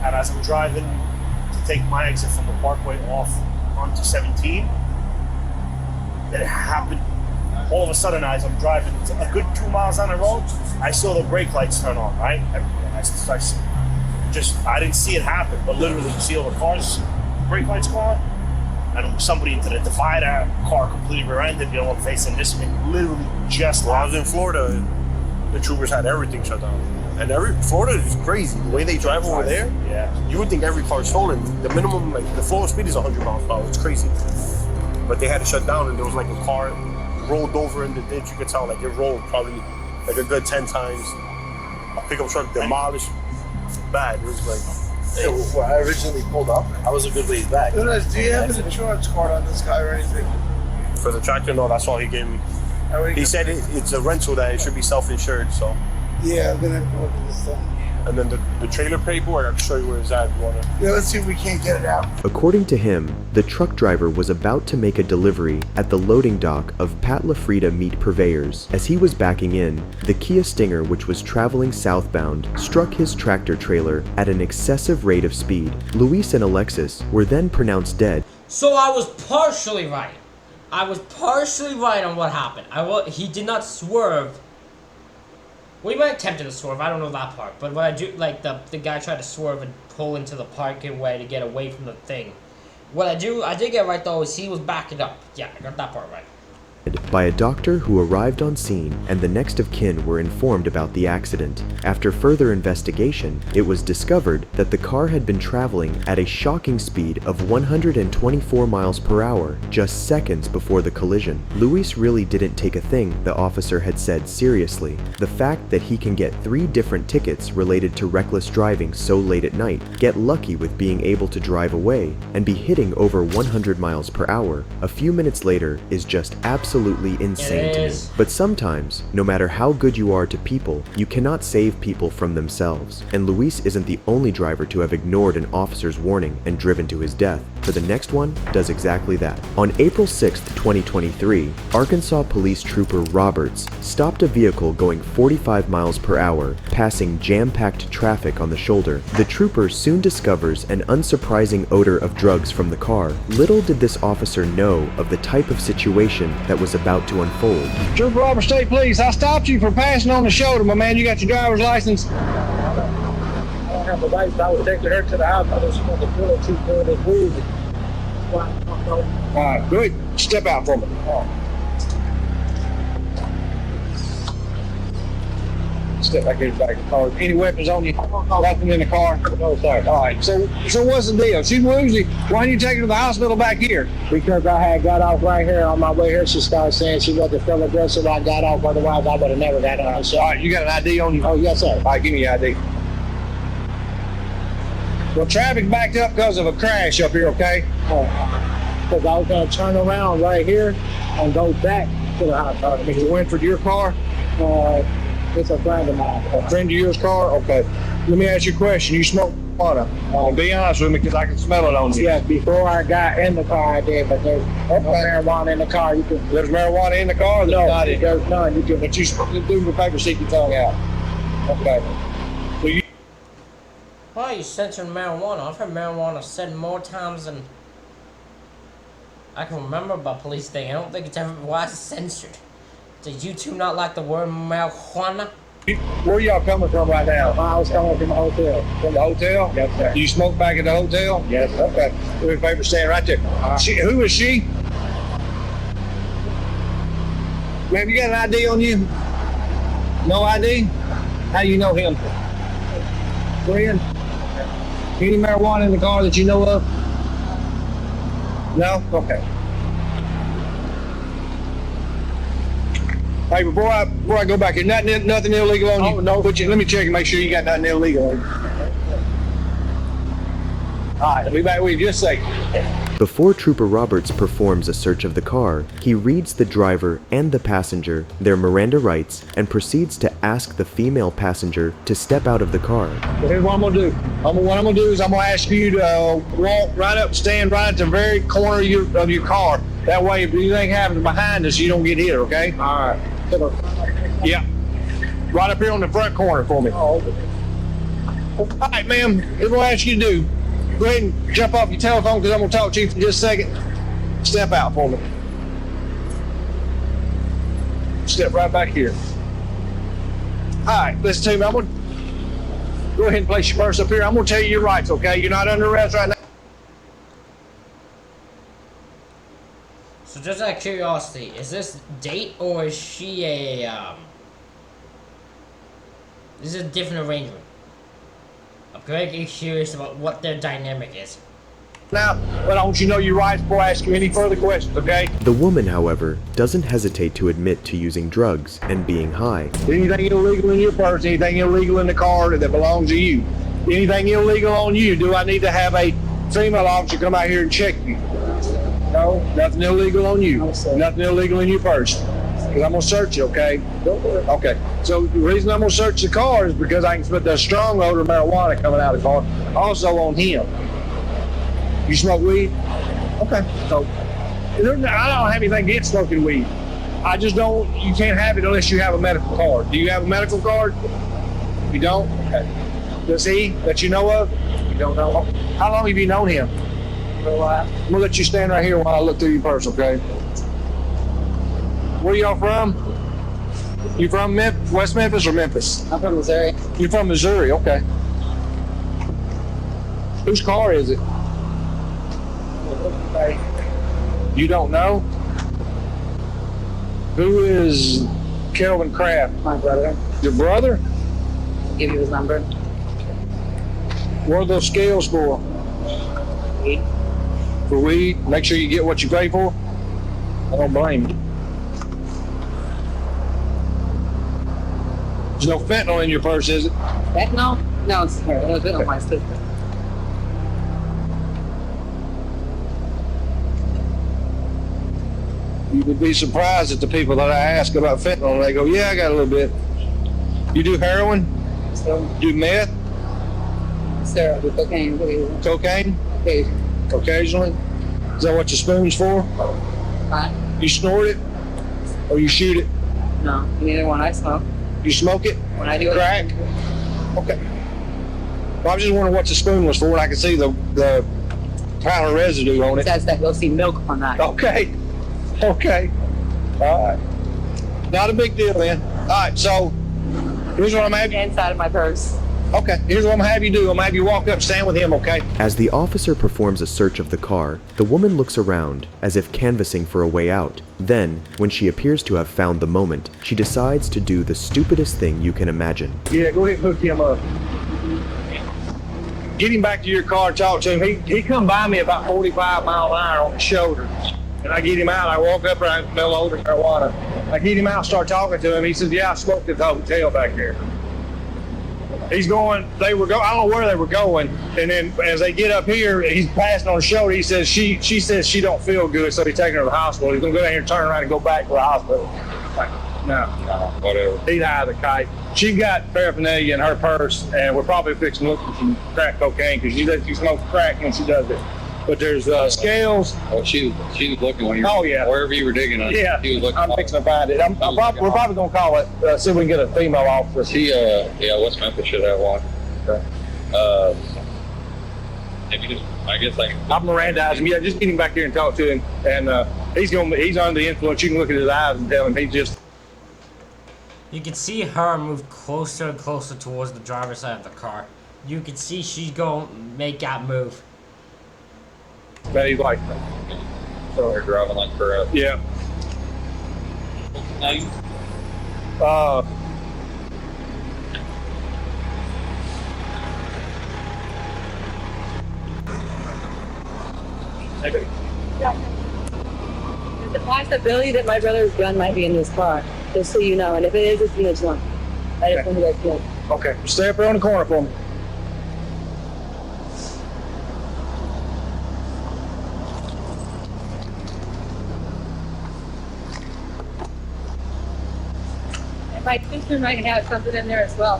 And as I'm driving to take my exit from the Parkway off onto 17, it happened all of a sudden as I'm driving a good 2 miles down the road, I saw the brake lights turn on, right? And I didn't see it happen, but literally you see all the cars, brake lights go on, and somebody into the divider, car completely rear-ended, you know, I'm facing this, it literally just When I was in Florida, the troopers had everything shut down. And Florida is crazy. The way they drive over there, you would think every car is stolen. The minimum, like the floor speed is 100 miles per hour. It's crazy. But they had to shut down, and there was like a car rolled over in the ditch. You could tell like it rolled probably like a good 10 times. A pickup truck demolished. Bad. It was like. When I originally pulled up, I was a good ways back. Do you have an insurance card on this guy or anything? For the tractor, no, that's all he gave me. He said it's a rental that it should be self-insured, so. Yeah, I'm gonna have to look at this thing. And then the trailer paperwork, I can show you where it's at if you wanna. Yeah, let's see if we can't get it out. According to him, the truck driver was about to make a delivery at the loading dock of Pat LaFrida Meat Purveyors. As he was backing in, the Kia Stinger, which was traveling southbound, struck his tractor trailer at an excessive rate of speed. Luis and Alexis were then pronounced dead. So I was partially right. I was partially right on what happened. He did not swerve. Well, he might have attempted to swerve. I don't know that part. But what I do, like the guy tried to swerve and pull into the parking way to get away from the thing. What I did get right though is he was backing up. Yeah, I got that part right. By a doctor who arrived on scene, and the next of kin were informed about the accident. After further investigation, it was discovered that the car had been traveling at a shocking speed of 124 miles per hour just seconds before the collision. Luis really didn't take a thing the officer had said seriously. The fact that he can get 3 different tickets related to reckless driving so late at night, get lucky with being able to drive away, and be hitting over 100 miles per hour a few minutes later is just absolutely insane to me. But sometimes, no matter how good you are to people, you cannot save people from themselves. And Luis isn't the only driver to have ignored an officer's warning and driven to his death, for the next one does exactly that. On April 6th, 2023, Arkansas Police Trooper Roberts stopped a vehicle going 45 miles per hour, passing jam-packed traffic on the shoulder. The trooper soon discovers an unsurprising odor of drugs from the car. Little did this officer know of the type of situation that was about to unfold. Trooper Robert State Police, I stopped you for passing on the shoulder, my man. You got your driver's license? I don't have a license. I was taking her to the hospital. She wanted to feel it. She's doing this movie. All right, good. Step out for me. Step back here back of the car. Any weapons on you? Nothing in the car? No, sir. All right. So what's the deal? She's woozy. Why didn't you take her to the hospital back here? Because I had got off right here. On my way here, she started saying she wasn't feeling aggressive. I got off. Otherwise, I would have never got on. So, all right, you got an ID on you? Oh, yes, sir. All right, give me your ID. Well, traffic backed up because of a crash up here, okay? Because I was going to turn around right here and go back to the hospital. Because you went for your car? It's a friend of mine. A friend of yours car? Okay. Let me ask you a question. You smoke marijuana? Be honest with me, because I can smell it on you. Yes, before I got in the car, I did, but there's no marijuana in the car. There's marijuana in the car? No, there's none. You can, but you do the paper, stick your tongue out. Okay. So you. Why are you censoring marijuana? I've heard marijuana said more times than I can remember about police thing. I don't think it's ever. Why is it censored? Did you two not like the word marijuana? Where y'all coming from right now? I was coming from the hotel. From the hotel? Yes, sir. You smoke back at the hotel? Yes, sir. Okay. There's a paper stand right there. Who is she? Man, you got an ID on you? No ID? How do you know him? Friend? Any marijuana in the car that you know of? No? Okay. Hey, before I go back here, nothing illegal on you? Oh, no. Let me check and make sure you got nothing illegal on you. All right, I'll be back with you just a second. Before Trooper Roberts performs a search of the car, he reads the driver and the passenger their Miranda rights and proceeds to ask the female passenger to step out of the car. Well, here's what I'm gonna do. What I'm gonna do is I'm gonna ask you to walk right up, stand right at the very corner of your car. That way, if anything happens behind us, you don't get hit, okay? All right. Yeah. Right up here on the front corner for me. All right, ma'am. Here's what I ask you to do. Go ahead and jump off your telephone because I'm going to talk to you for just a second. Step out for me. Step right back here. All right, listen to me. I'm going to go ahead and place your purse up here. I'm going to tell you your rights, okay? You're not under arrest right now. So just out of curiosity, is this date or is she a This is a different arrangement. I'm very curious about what their dynamic is. Now, but I want you to know your rights before I ask you any further questions, okay? The woman, however, doesn't hesitate to admit to using drugs and being high. Anything illegal in your purse, anything illegal in the car that belongs to you, anything illegal on you, do I need to have a female officer come out here and check you? No, nothing illegal on you. Nothing illegal in your purse. Because I'm going to search you, okay? Okay. So the reason I'm going to search the car is because I can smell the strong odor of marijuana coming out of the car. Also on him. You smoke weed? Okay. So I don't have anything against smoking weed. I just don't, you can't have it unless you have a medical card. Do you have a medical card? You don't? Okay. Does he that you know of? You don't know. How long have you known him? For a while. I'm gonna let you stand right here while I look through your purse, okay? Where y'all from? You from West Memphis or Memphis? I'm from Missouri. You're from Missouri, okay. Whose car is it? You don't know? Who is Kelvin Kraft? My brother. Your brother? Give you his number. What are those scales for? Weed. For weed? Make sure you get what you pay for? I don't blame you. There's no fentanyl in your purse, is it? Fentanyl? No, it's her. It was on my sister. You would be surprised at the people that I ask about fentanyl, and they go, yeah, I got a little bit. You do heroin? So, Do meth? Sarah, do cocaine. Cocaine? Okay. Occasionally? Is that what your spoon's for? Fine. You snort it? Or you shoot it? No, neither one. I smoke. You smoke it? When I do Crack? Okay. Well, I was just wondering what the spoon was for, and I could see the powder residue on It it. says that you'll see milk on that. Okay. Okay. All right. Not a big deal, then. All right, so here's what I'm having. Inside of my purse. Okay, here's what I'm gonna have you do. I'm gonna have you walk up and stand with him, okay? As the officer performs a search of the car, the woman looks around, as if canvassing for a way out. Then, when she appears to have found the moment, she decides to do the stupidest thing you can imagine. Yeah, go ahead and hook him up. Get him back to your car, talk to him. He come by me about 45 mile an hour on the shoulder. And I get him out, I walk up and I smell odor of marijuana. I get him out, start talking to him. He says, yeah, I smoked at the hotel back there. He's going, I don't know where they were going. And then as they get up here, he's passing on the shoulder. He says, she says she don't feel good, so he's taking her to the hospital. He's gonna go down here and turn around and go back to the hospital. Like, no, whatever. He's high as a kite. She got paraphernalia in her purse, and we're probably fixing to look for some crack cocaine, because she says she smokes crack when she does it. But there's scales. Oh, she was looking when you were, Oh, yeah. wherever you were digging on. Yeah, She was looking. I'm fixing to find it. We're probably gonna call it, see if we can get a female officer. She, yeah, West Memphis should have one. Okay. If you just, I guess I can. I'm Mirandizing him. Yeah, just get him back here and talk to him. And he's under the influence. You can look at his eyes and tell him he's just. You can see her move closer and closer towards the driver's side of the car. You can see she's going to make that move. That he's like. So they're driving like forever. Yeah. Now you. There's a possibility that my brother's gun might be in this car, just so you know. And if it is, it's the next one. I just want to let you know. Okay. Stay up there on the corner for me. And my sister might have something in there as well.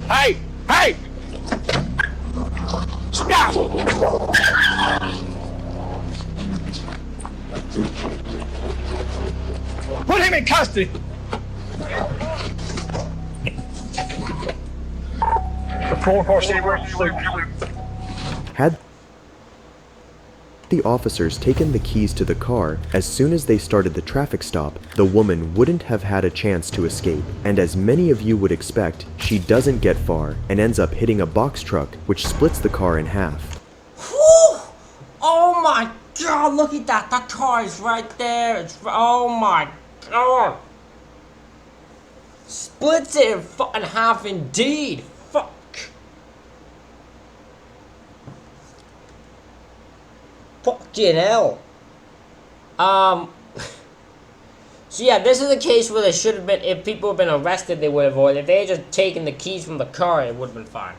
Hey! Hey! Stop! Put him in custody! Had the officers taken the keys to the car, as soon as they started the traffic stop, the woman wouldn't have had a chance to escape. And as many of you would expect, she doesn't get far and ends up hitting a box truck, which splits the car in half. Whew! Oh my god, look at that. That car is right there. Oh my god. Splits it in fucking half indeed. Fuck. Fucking hell. So yeah, this is a case where they should have been, if people had been arrested, they would have, or if they had just taken the keys from the car, it would have been fine.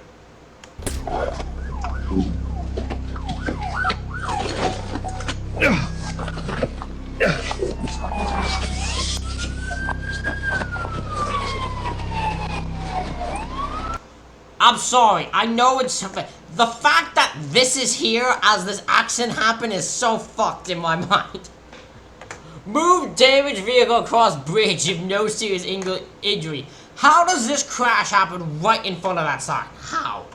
I'm sorry, I know it's something. The fact that this is here as this accident happened is so fucked in my mind. Move damaged vehicle across bridge if no serious injury. How does this crash happen right in front of that sign? How?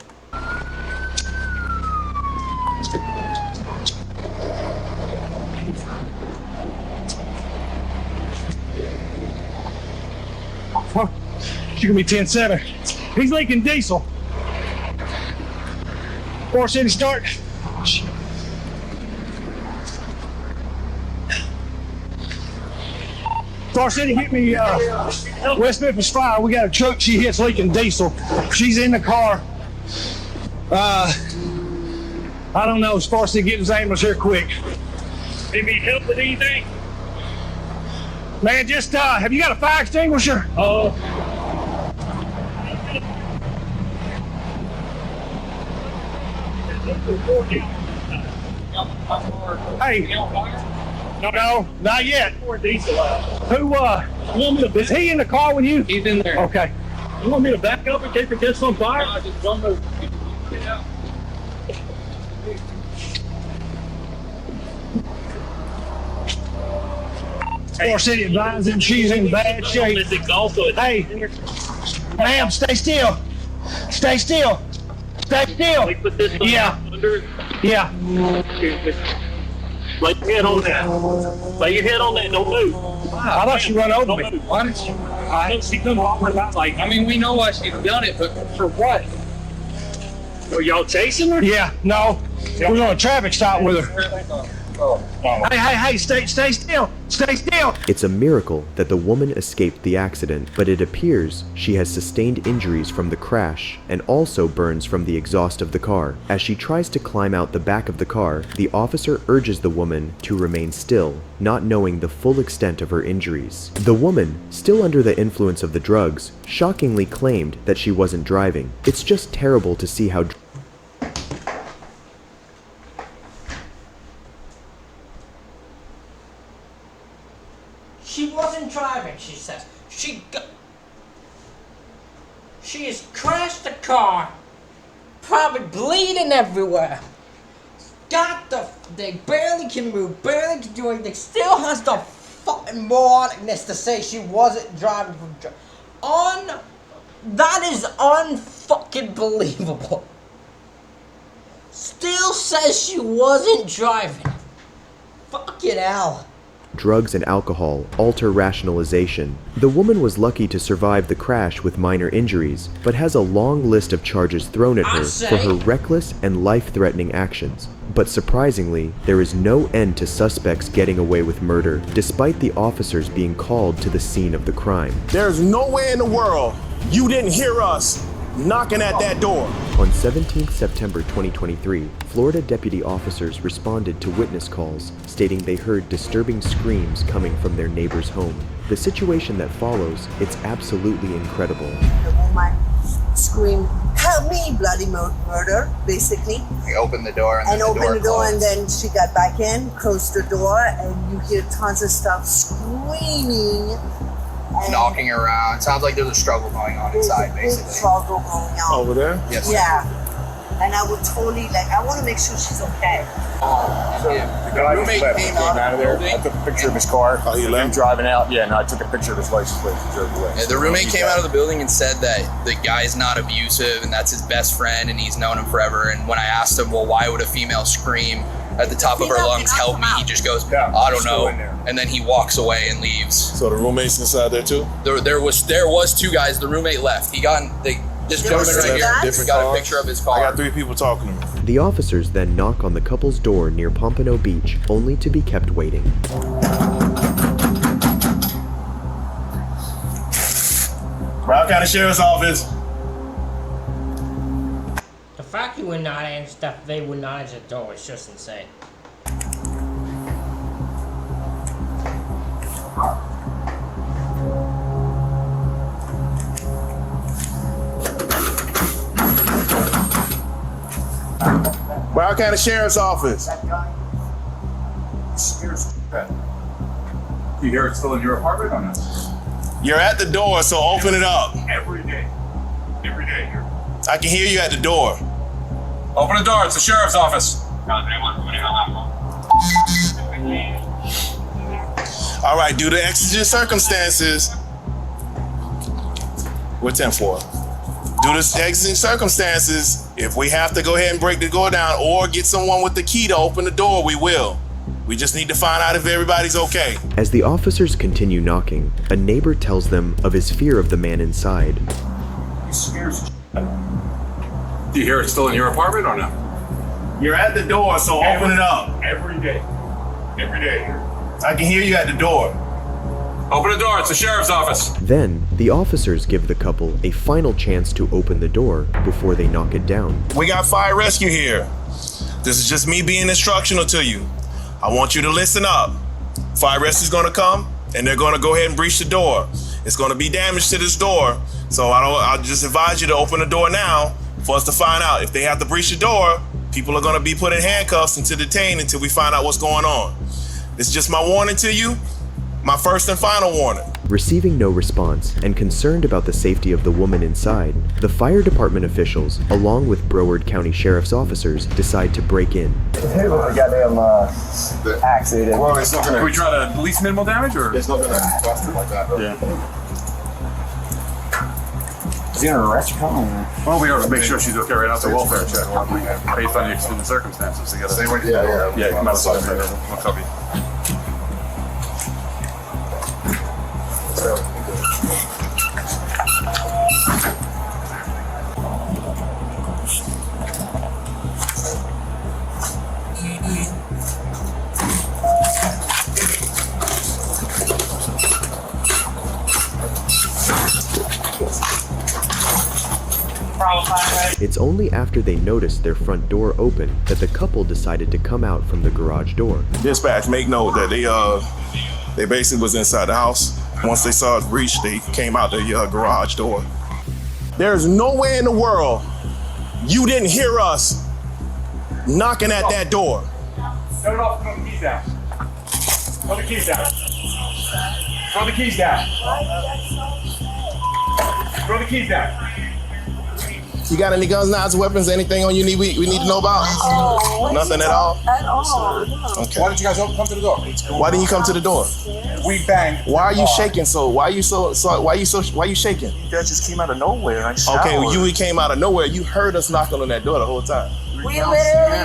She gonna be 10-7. He's leaking diesel. Force City start. Force City, get me West Memphis Fire. We got a truck she hits leaking diesel. She's in the car. I don't know. Force City, get his ambulance here quick. Need help with anything? Man, just have you got a fire extinguisher? Hey, no, not yet. Who, is he in the car with you? He's in there. Okay. You want me to back up in case it gets on fire? Just don't move. Get out. Force City advising she's in bad shape. Hey, ma'am, stay still. Stay still. Stay still. Yeah. Yeah. Lay your head on that. Lay your head on that. Don't move. I thought she run over me. Why did she? She come hollering about like. I mean, we know why she's done it, but for what? Are y'all chasing her? Yeah, no. We're on a traffic stop with her. Hey, stay still. Stay still. It's a miracle that the woman escaped the accident, but it appears she has sustained injuries from the crash and also burns from the exhaust of the car. As she tries to climb out the back of the car, the officer urges the woman to remain still, not knowing the full extent of her injuries. The woman, still under the influence of the drugs, shockingly claimed that she wasn't driving. It's just terrible to see how She wasn't driving, she says. She has crashed the car, probably bleeding everywhere. They barely can move, barely can do anything. Still has the fucking moronicness to say she wasn't driving that is unfucking believable. Still says she wasn't driving. Fucking hell. drugs and alcohol alter rationalization. The woman was lucky to survive the crash with minor injuries, but has a long list of charges thrown at her for her reckless and life-threatening actions. But surprisingly, there is no end to suspects getting away with murder, despite the officers being called to the scene of the crime. There's no way in the world you didn't hear us knocking at that door. On 17th September 2023, Florida deputy officers responded to witness calls, stating they heard disturbing screams coming from their neighbor's home. The situation that follows, it's absolutely incredible. The woman screamed, "Help me, bloody murder," basically. They opened the door and opened the door and then she got back in, closed the door, and you hear tons of stuff screaming. Knocking around. Sounds like there's a struggle going on inside, basically. Big struggle going on. Over there? Yes. Yeah. And I would totally, I want to make sure she's okay. The guy roommate came out of there. I took a picture of his car. Oh, he left? Driving out. Yeah, no, I took a picture of his license plate and drove away. Yeah, the roommate came out of the building and said that the guy's not abusive and that's his best friend and he's known him forever. And when I asked him, well, why would a female scream at the top of her lungs, "Help me," he just goes, "I don't know," and then he walks away and leaves. So the roommate's inside there too? There was two guys. The roommate left. He got this gentleman right here got a picture of his car. I got 3 people talking to me. The officers then knock on the couple's door near Pompano Beach, only to be kept waiting. Broward County Sheriff's Office. The fact you would not answer that they would not answer the door is just insane. Broward County Sheriff's Office. You hear it's still in your apartment or not? You're at the door, so open it up. Every day. Every day here. I can hear you at the door. Open the door, it's the sheriff's office. All right, due to exigent circumstances. What's 10-4? Due to exigent circumstances, if we have to go ahead and break the door down or get someone with the key to open the door, we will. We just need to find out if everybody's okay. As the officers continue knocking, a neighbor tells them of his fear of the man inside. He scares the Do you hear it's still in your apartment or not? You're at the door, so open it up. Every day. Every day here. I can hear you at the door. Open the door, it's the sheriff's office. Then, the officers give the couple a final chance to open the door before they knock it down. We got fire rescue here. This is just me being instructional to you. I want you to listen up. Fire rescue's gonna come and they're gonna go ahead and breach the door. It's gonna be damage to this door. So I'll just advise you to open the door now for us to find out. If they have to breach the door, people are gonna be put in handcuffs and detained until we find out what's going on. This is just my warning to you, my first and final warning. Receiving no response and concerned about the safety of the woman inside, the fire department officials, along with Broward County Sheriff's officers, decide to break in. It was a goddamn accident. Well, it's not gonna. Can we try to least minimal damage or? It's not gonna bust it like that. Yeah. Is he gonna arrest her? Well, we ought to make sure she's okay right after welfare check. Based on the extended circumstances together. Yeah, come out of the We'll cover you. It's only after they noticed their front door open that the couple decided to come out from the garage door. Dispatch, make note that they basically was inside the house. Once they saw it breach, they came out the garage door. There's no way in the world you didn't hear us knocking at that door. Turn it off, throw the keys down. Throw the keys down. Throw the keys down. Throw the keys down. You got any guns, knives, weapons, anything on you we need to know about? Nothing at all? At all. Okay. Why didn't you guys come to the door? Why didn't you come to the door? We banged. Why are you shaking so? Why are you shaking? You guys just came out of nowhere. Okay, you came out of nowhere. You heard us knocking on that door the whole time. We literally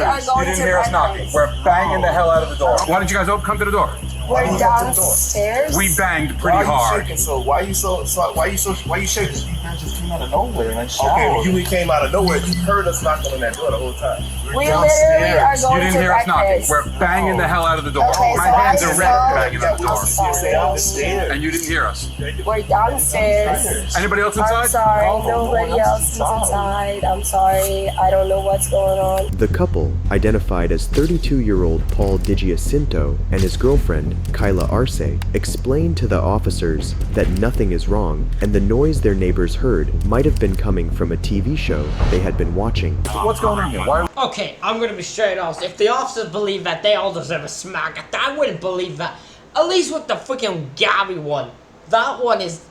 are You going didn't to hear us knocking. We're banging the hell out of the door. Why didn't you guys come to the door? We're downstairs. We banged pretty Why are you hard. shaking so? Why you shaking? You guys just came out of nowhere. Okay, you came out of nowhere. You heard us knocking on that door the whole time. We literally are You going didn't to hear us knocking. breakfast. We're banging the hell out of the door. Okay, My so hands I are red saw- banging on the door. Sorry. And you didn't hear us. We're downstairs. Anybody else I'm inside? sorry. Nobody else is inside. I'm sorry. I don't know what's going on. The couple, identified as 32-year-old Paul DiGiacinto and his girlfriend, Kyla Arce, explained to the officers that nothing is wrong and the noise their neighbors heard might have been coming from a TV show they had been watching. What's going on here? Why? Okay, I'm gonna be straight honest. If the officers believe that, they all deserve a smack. I wouldn't believe that. At least with the freaking Gabby one. That one is,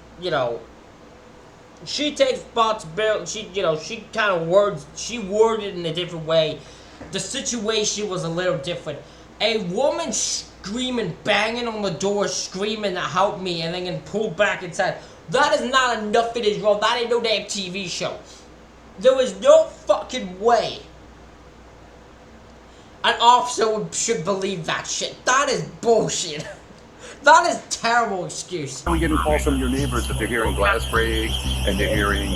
she takes responsibility. She kind of worded it in a different way. The situation was a little different. A woman screaming, banging on the door, screaming to help me, and then getting pulled back inside. That is not enough. It is wrong. That ain't no damn TV show. There is no fucking way an officer should believe that shit. That is bullshit. That is terrible excuse. Are we getting calls from your neighbors that they're hearing glass break and they're hearing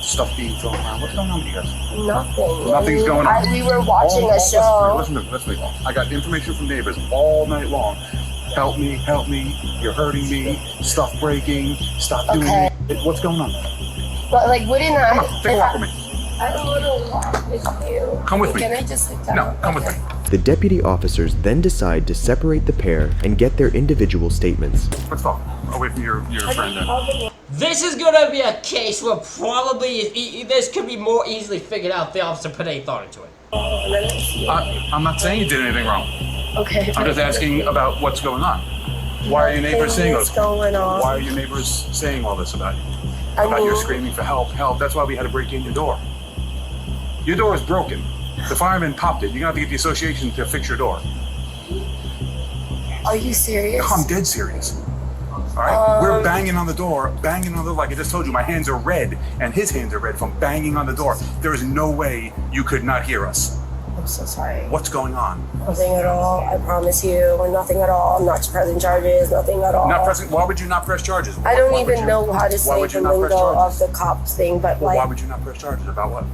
stuff being thrown around? What's going on with you guys? Nothing. Nothing's going on. We were watching a show. Listen to me. I got information from neighbors all night long. Help me, you're hurting me, stuff breaking, stop doing it. What's going on? But like, wouldn't I? Come on, take a walk with me. I don't want to walk with you. Come with me. Can I just sit down? No, come with me. The deputy officers then decide to separate the pair and get their individual statements. Let's talk. Away from your friend then. This is gonna be a case where probably this could be more easily figured out if the officer put any thought into it. I'm not saying you did anything wrong. Okay. I'm just asking about what's going on. Why are your neighbors saying What's this? going on? Why are your neighbors saying all this about you? About your screaming for help, help. That's why we had to break in your door. Your door is broken. The fireman popped it. You're gonna have to get the association to fix your door. Are you serious? I'm dead serious. All right, we're banging on the door, like I just told you. My hands are red, and his hands are red from banging on the door. There is no way you could not hear us. I'm so sorry. What's going on? Nothing at all. I promise you. Nothing at all. I'm not pressing charges. Nothing at all. Not pressing. Why would you not press charges? I don't even know how to say the not press lingo of charges? the cops thing, but Well, like. why would you not press charges? About what?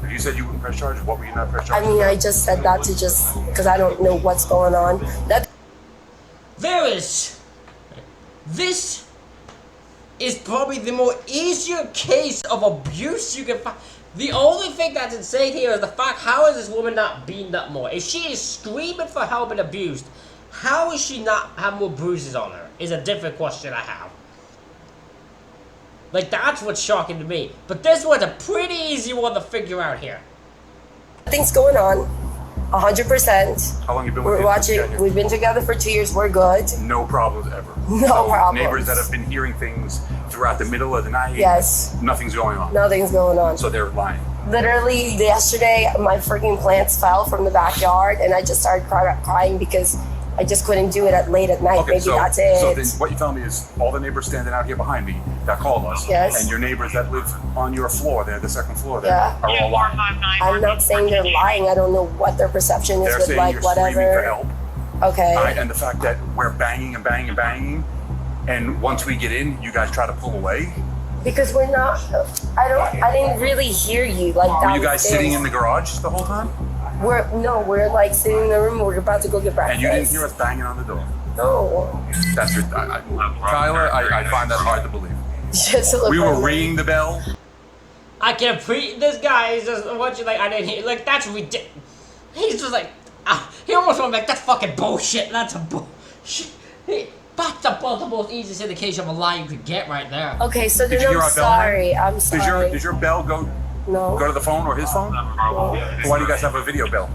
If you said you wouldn't press charges, what would you not press I charges? mean, I just said that to just because I don't know what's going on. This is probably the more easier case of abuse you can find. The only thing that's insane here is the fact, how is this woman not beaten up more? If she is screaming for help and abused, how is she not have more bruises on her? Is a different question I have. Like, that's what's shocking to me. But this one's a pretty easy one to figure out here. Nothing's going on. 100%. How long you been with We're him? watching. We've been together for 2 years. We're good. No problems ever. No problems. Neighbors that have been hearing things throughout the middle of the night. Yes. Nothing's going on. Nothing's going on. So they're lying. Literally yesterday, my freaking plants fell from the backyard, and I just started crying because I just couldn't do it late at night. Okay, Maybe so, that's it. So then what you tell me is all the neighbors standing out here behind me that called us, Yes. and your neighbors that live on your floor there, the second floor there, Yeah. are all lying. I'm not saying they're lying. I don't know what their perception is They're with saying like you're whatever. screaming for help. Okay. All right, and the fact that we're banging and banging and banging, and once we get in, you guys try to pull away. Because we're not. I didn't really hear you like downstairs. Were you guys sitting in the garage the whole time? We're like sitting in the room. We're about to go get breakfast. And you didn't hear us banging on the door? No. That's your. Tyler, I find that hard to believe. Just look We were like- ringing the bell. I can this guy is just watching like I didn't hear, like that's ridiculous. He's just like he almost went like that's fucking bullshit. That's a bullshit. That's about the most easiest indication of a lie you could get right there. Okay, so Did then you hear I'm our bell sorry. ring? I'm sorry. Did your bell go to the phone or his phone? No. So why do you guys have a video bell?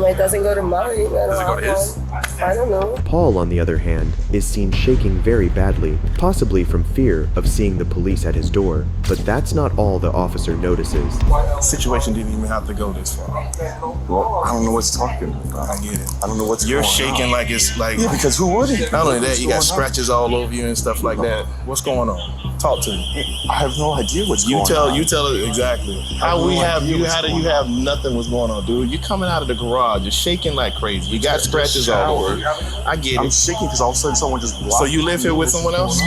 It doesn't go to mine. Does it go to his? I don't know. Paul, on the other hand, is seen shaking very badly, possibly from fear of seeing the police at his door. But that's not all the officer notices. Situation didn't even have to go this far. Well, I don't know what's talking. I get it. I don't know what's You're going shaking on. like it's like. Yeah, because who wouldn't? Not only that, What's you got going on? scratches all over you and stuff like that. What's going on? Talk to me. I have no idea what's going on. You tell it exactly. How we have you? How do you have nothing? What's going on, dude? You're coming out of the garage. You're shaking like crazy. You got scratches all over. I get it. I'm shaking because all of a sudden someone just blocked So you live here with someone else?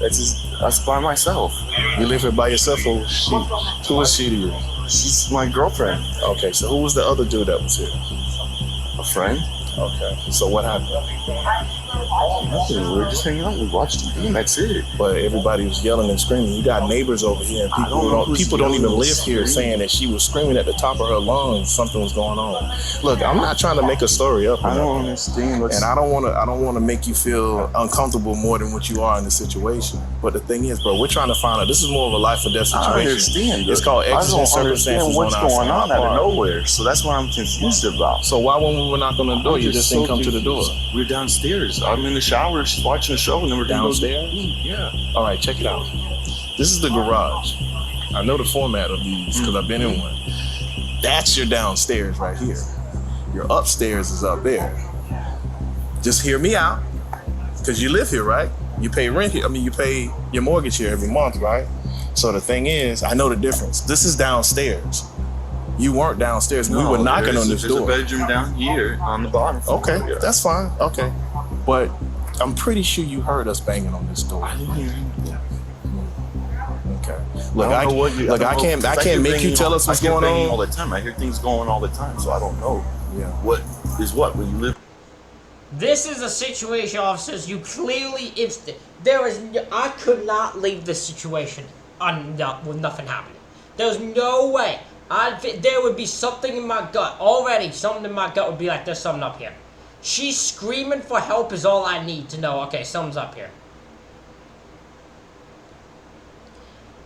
That's by myself. You live here by yourself, or she? Who is she to you? She's my girlfriend. Okay, so who was the other dude that was here? A friend. Okay, so what happened? Nothing. We were just hanging out. We watched TV, and that's it. But everybody was yelling and screaming. You got neighbors over here, and people don't even live here saying that she was screaming at the top of her lungs. Something was going on. Look, I'm not trying to make a story up. I don't understand. And I don't want to make you feel uncomfortable more than what you are in the situation. But the thing is, bro, we're trying to find out. This is more of a life or death situation. I understand. It's called exigent circumstances. What's going on out of part. nowhere? So that's what I'm confused about. So why when we were knocking on the door, you just didn't come to the door? We're downstairs. I'm in the shower, she's watching a show, and then we're downstairs. Yeah. All right, check it out. This is the garage. I know the format of these because I've been in one. That's your downstairs right here. Your upstairs is up there. Just hear me out, because you live here, right? You pay rent here. I mean, you pay your mortgage here every month, right? So the thing is, I know the difference. This is downstairs. You weren't downstairs. We were knocking on this door. There's a bedroom down here on the bottom. Okay, that's fine. Okay. But I'm pretty sure you heard us banging on this door. I didn't hear anything. Okay. Look, I can't make you tell us what's going on. All the time. I hear things going all the time, so I don't know. Yeah. What is what when you live. This is a situation, officers. You clearly, I could not leave this situation with nothing happening. There's no way. There would be something in my gut already. Something in my gut would be like, there's something up here. She's screaming for help is all I need to know. Okay, something's up here.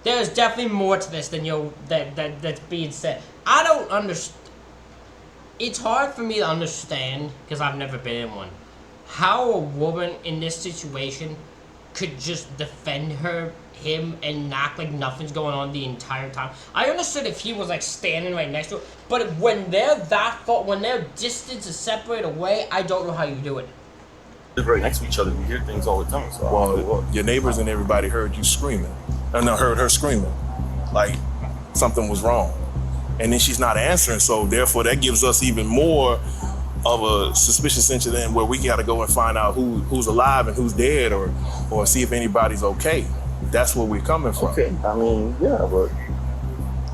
There's definitely more to this than that's being said. I don't understand. It's hard for me to understand, because I've never been in one, how a woman in this situation could just defend him and act like nothing's going on the entire time. I understood if he was like standing right next to her, but when they're that far, when their distance is separated away, I don't know how you do it. Live right next to each other. We hear things all the time. So Well, your neighbors and everybody heard you screaming. Heard her screaming. Like something was wrong. And then she's not answering, so therefore that gives us even more of a suspicious incident where we gotta go and find out who's alive and who's dead, or see if anybody's okay. That's where we're coming from. Okay, I mean, yeah, but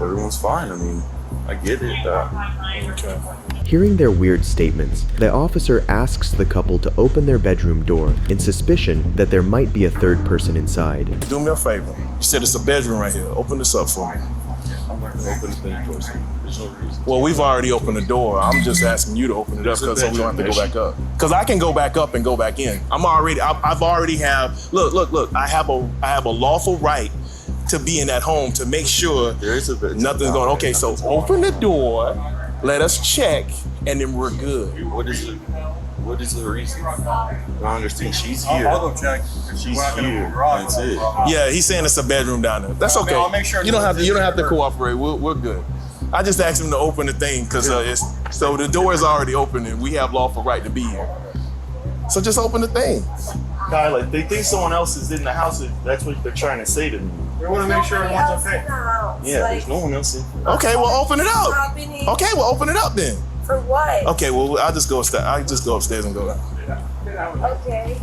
everyone's fine. I mean, I get it. Okay. Hearing their weird statements, the officer asks the couple to open their bedroom door in suspicion that there might be a third person inside. Do me a favor. You said it's a bedroom right here. Open this up for me. I'm not gonna open the door, so there's no reason. Well, we've already opened the door. I'm just asking you to open it up so we don't have to go back up. Because I can go back up and go back in. I've already look. I have a lawful right to be in that home to make sure nothing's going. Okay, so open the door, let us check, and then we're good. What is the reason? I don't understand. She's here. I'll go check. She's here. That's it. Yeah, he's saying it's a bedroom down there. That's okay. I'll make sure you don't have to cooperate. We're good. I just asked him to open the thing because so the door is already open and we have lawful right to be here. So just open the thing. Kyla, they think someone else is in the house. That's what they're trying to say to me. We want to make sure everyone's okay. Yeah, there's no one else in. Okay, well open it up. Okay, well open it up then. For what? Okay, well I'll just go upstairs and go down. Okay.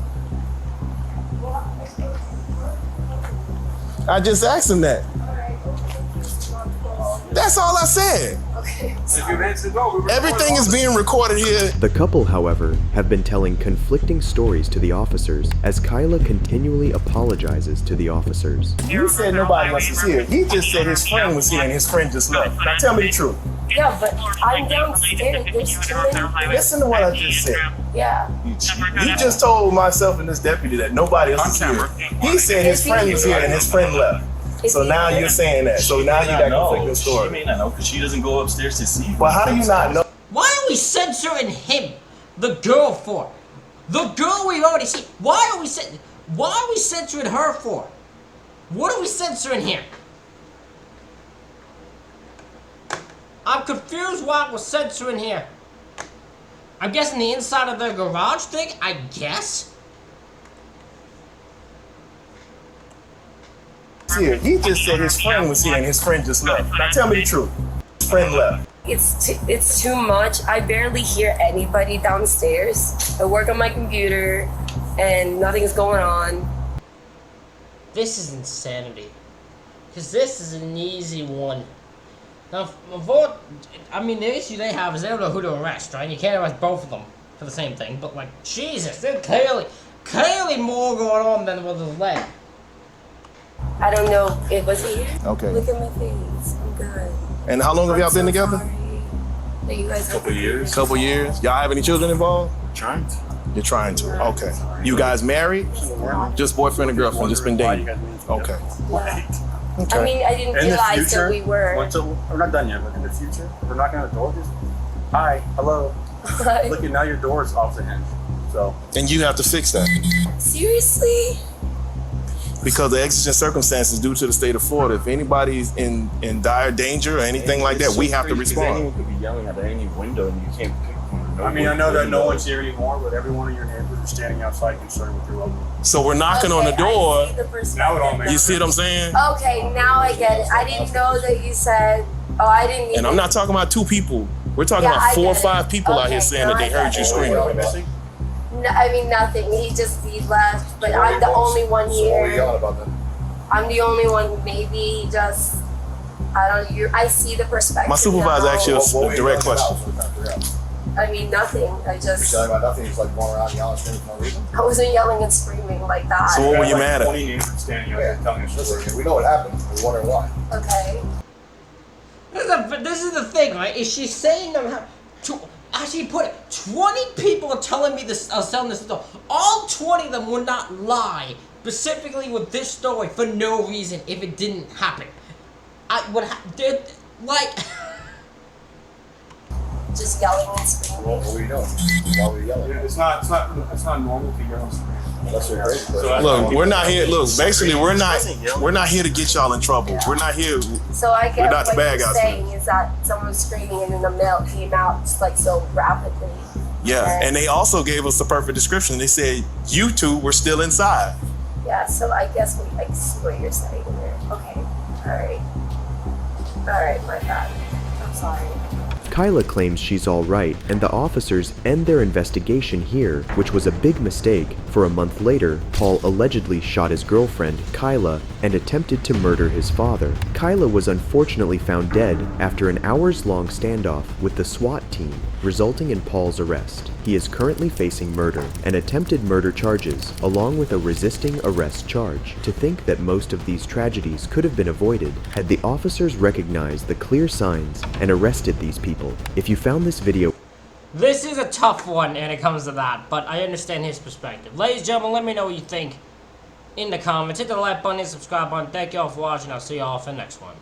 I just asked him that. That's all I said. Okay. Everything is being recorded here. The couple, however, have been telling conflicting stories to the officers as Kyla continually apologizes to the officers. You said nobody else was here. He just said his friend was here and his friend just left. Now tell me the truth. Yeah, but I'm downstairs. There's too many. Listen to what I just said. Yeah. You just told myself and this deputy that nobody else is here. He said his friend was here and his friend left. So now you're saying that. So now you got conflicting story. She may not know because she doesn't go upstairs to see. Well, how do you not know? Why are we censoring him, the girl, for? The girl we've already seen. Why are we censoring her for? What are we censoring here? I'm confused why we're censoring here. I'm guessing the inside of their garage thing, I guess? Here. He just said his friend was here and his friend just left. Now tell me the truth. His friend left. It's too much. I barely hear anybody downstairs. I work on my computer and nothing's going on. This is insanity. Because this is an easy one. Now, the issue they have is they don't know who to arrest, right? You can't arrest both of them for the same thing. But, like, Jesus, there's clearly more going on than what was left. I don't know. It was here. Okay. Look at my face. I'm good. And how long have y'all been together? That you guys Couple years. Couple years. Y'all have any children involved? Trying to. You're trying to. Okay. You guys married? Just boyfriend and girlfriend, just been dating. Okay. I mean, I didn't realize that we were. We're not done yet, but in the future, we're knocking on the door. Just, hi, hello. Look, now your door's off the hinge. So. And you have to fix that. Seriously? Because the exigent circumstances due to the state of Florida, if anybody's in dire danger or anything like that, we have to respond. Anyone could be yelling at any window and you can't pick one. I mean, I know that no one's here anymore, but every one of your neighbors are standing outside concerned with your loved one. So we're knocking on the door. Now it all makes You see what I'm saying? Okay, now I get it. I didn't know that you said. Oh, I didn't. And I'm not talking about 2 people. We're talking about 4 or 5 people out here saying that they heard you screaming. No, I mean nothing. He left, but I'm the only one here. I'm the only one. Maybe just I see the perspective. My supervisor asked you a direct question. I mean, nothing. I just. You're about nothing. You're just like going around yelling, screaming for no reason. I wasn't yelling and screaming like that. So what were you mad at? 20 neighbors standing out there telling us Listen, we know what happened. We're wondering why. Okay. This is the thing, right? Is she saying actually put it, 20 people are telling me this, selling this store. All 20 of them would not lie, specifically with this story, for no reason if it didn't happen. Just yelling and screaming. What were you doing? Why were you yelling? Yeah, it's not normal to yell and scream. Unless you're crazy. Look, we're not here. Look, basically, we're not here to get y'all in trouble. We're not here. So I We're get not the what bad you're guys. saying is that someone was screaming and then the mail came out just like so rapidly. Yeah, and they also gave us the perfect description. They said you two were still inside. Yeah, so I guess I see what you're saying there. Okay, alright, my bad. I'm sorry. Kyla claims she's alright, and the officers end their investigation here, which was a big mistake, for a month later, Paul allegedly shot his girlfriend, Kyla, and attempted to murder his father. Kyla was unfortunately found dead after an hours-long standoff with the SWAT team, resulting in Paul's arrest. He is currently facing murder and attempted murder charges, along with a resisting arrest charge. To think that most of these tragedies could have been avoided had the officers recognized the clear signs and arrested these people. If you found this video... This is a tough one when it comes to that, but I understand his perspective. Ladies and gentlemen, let me know what you think in the comments. Hit the like button and subscribe button. Thank you all for watching. I'll see you all for the next one.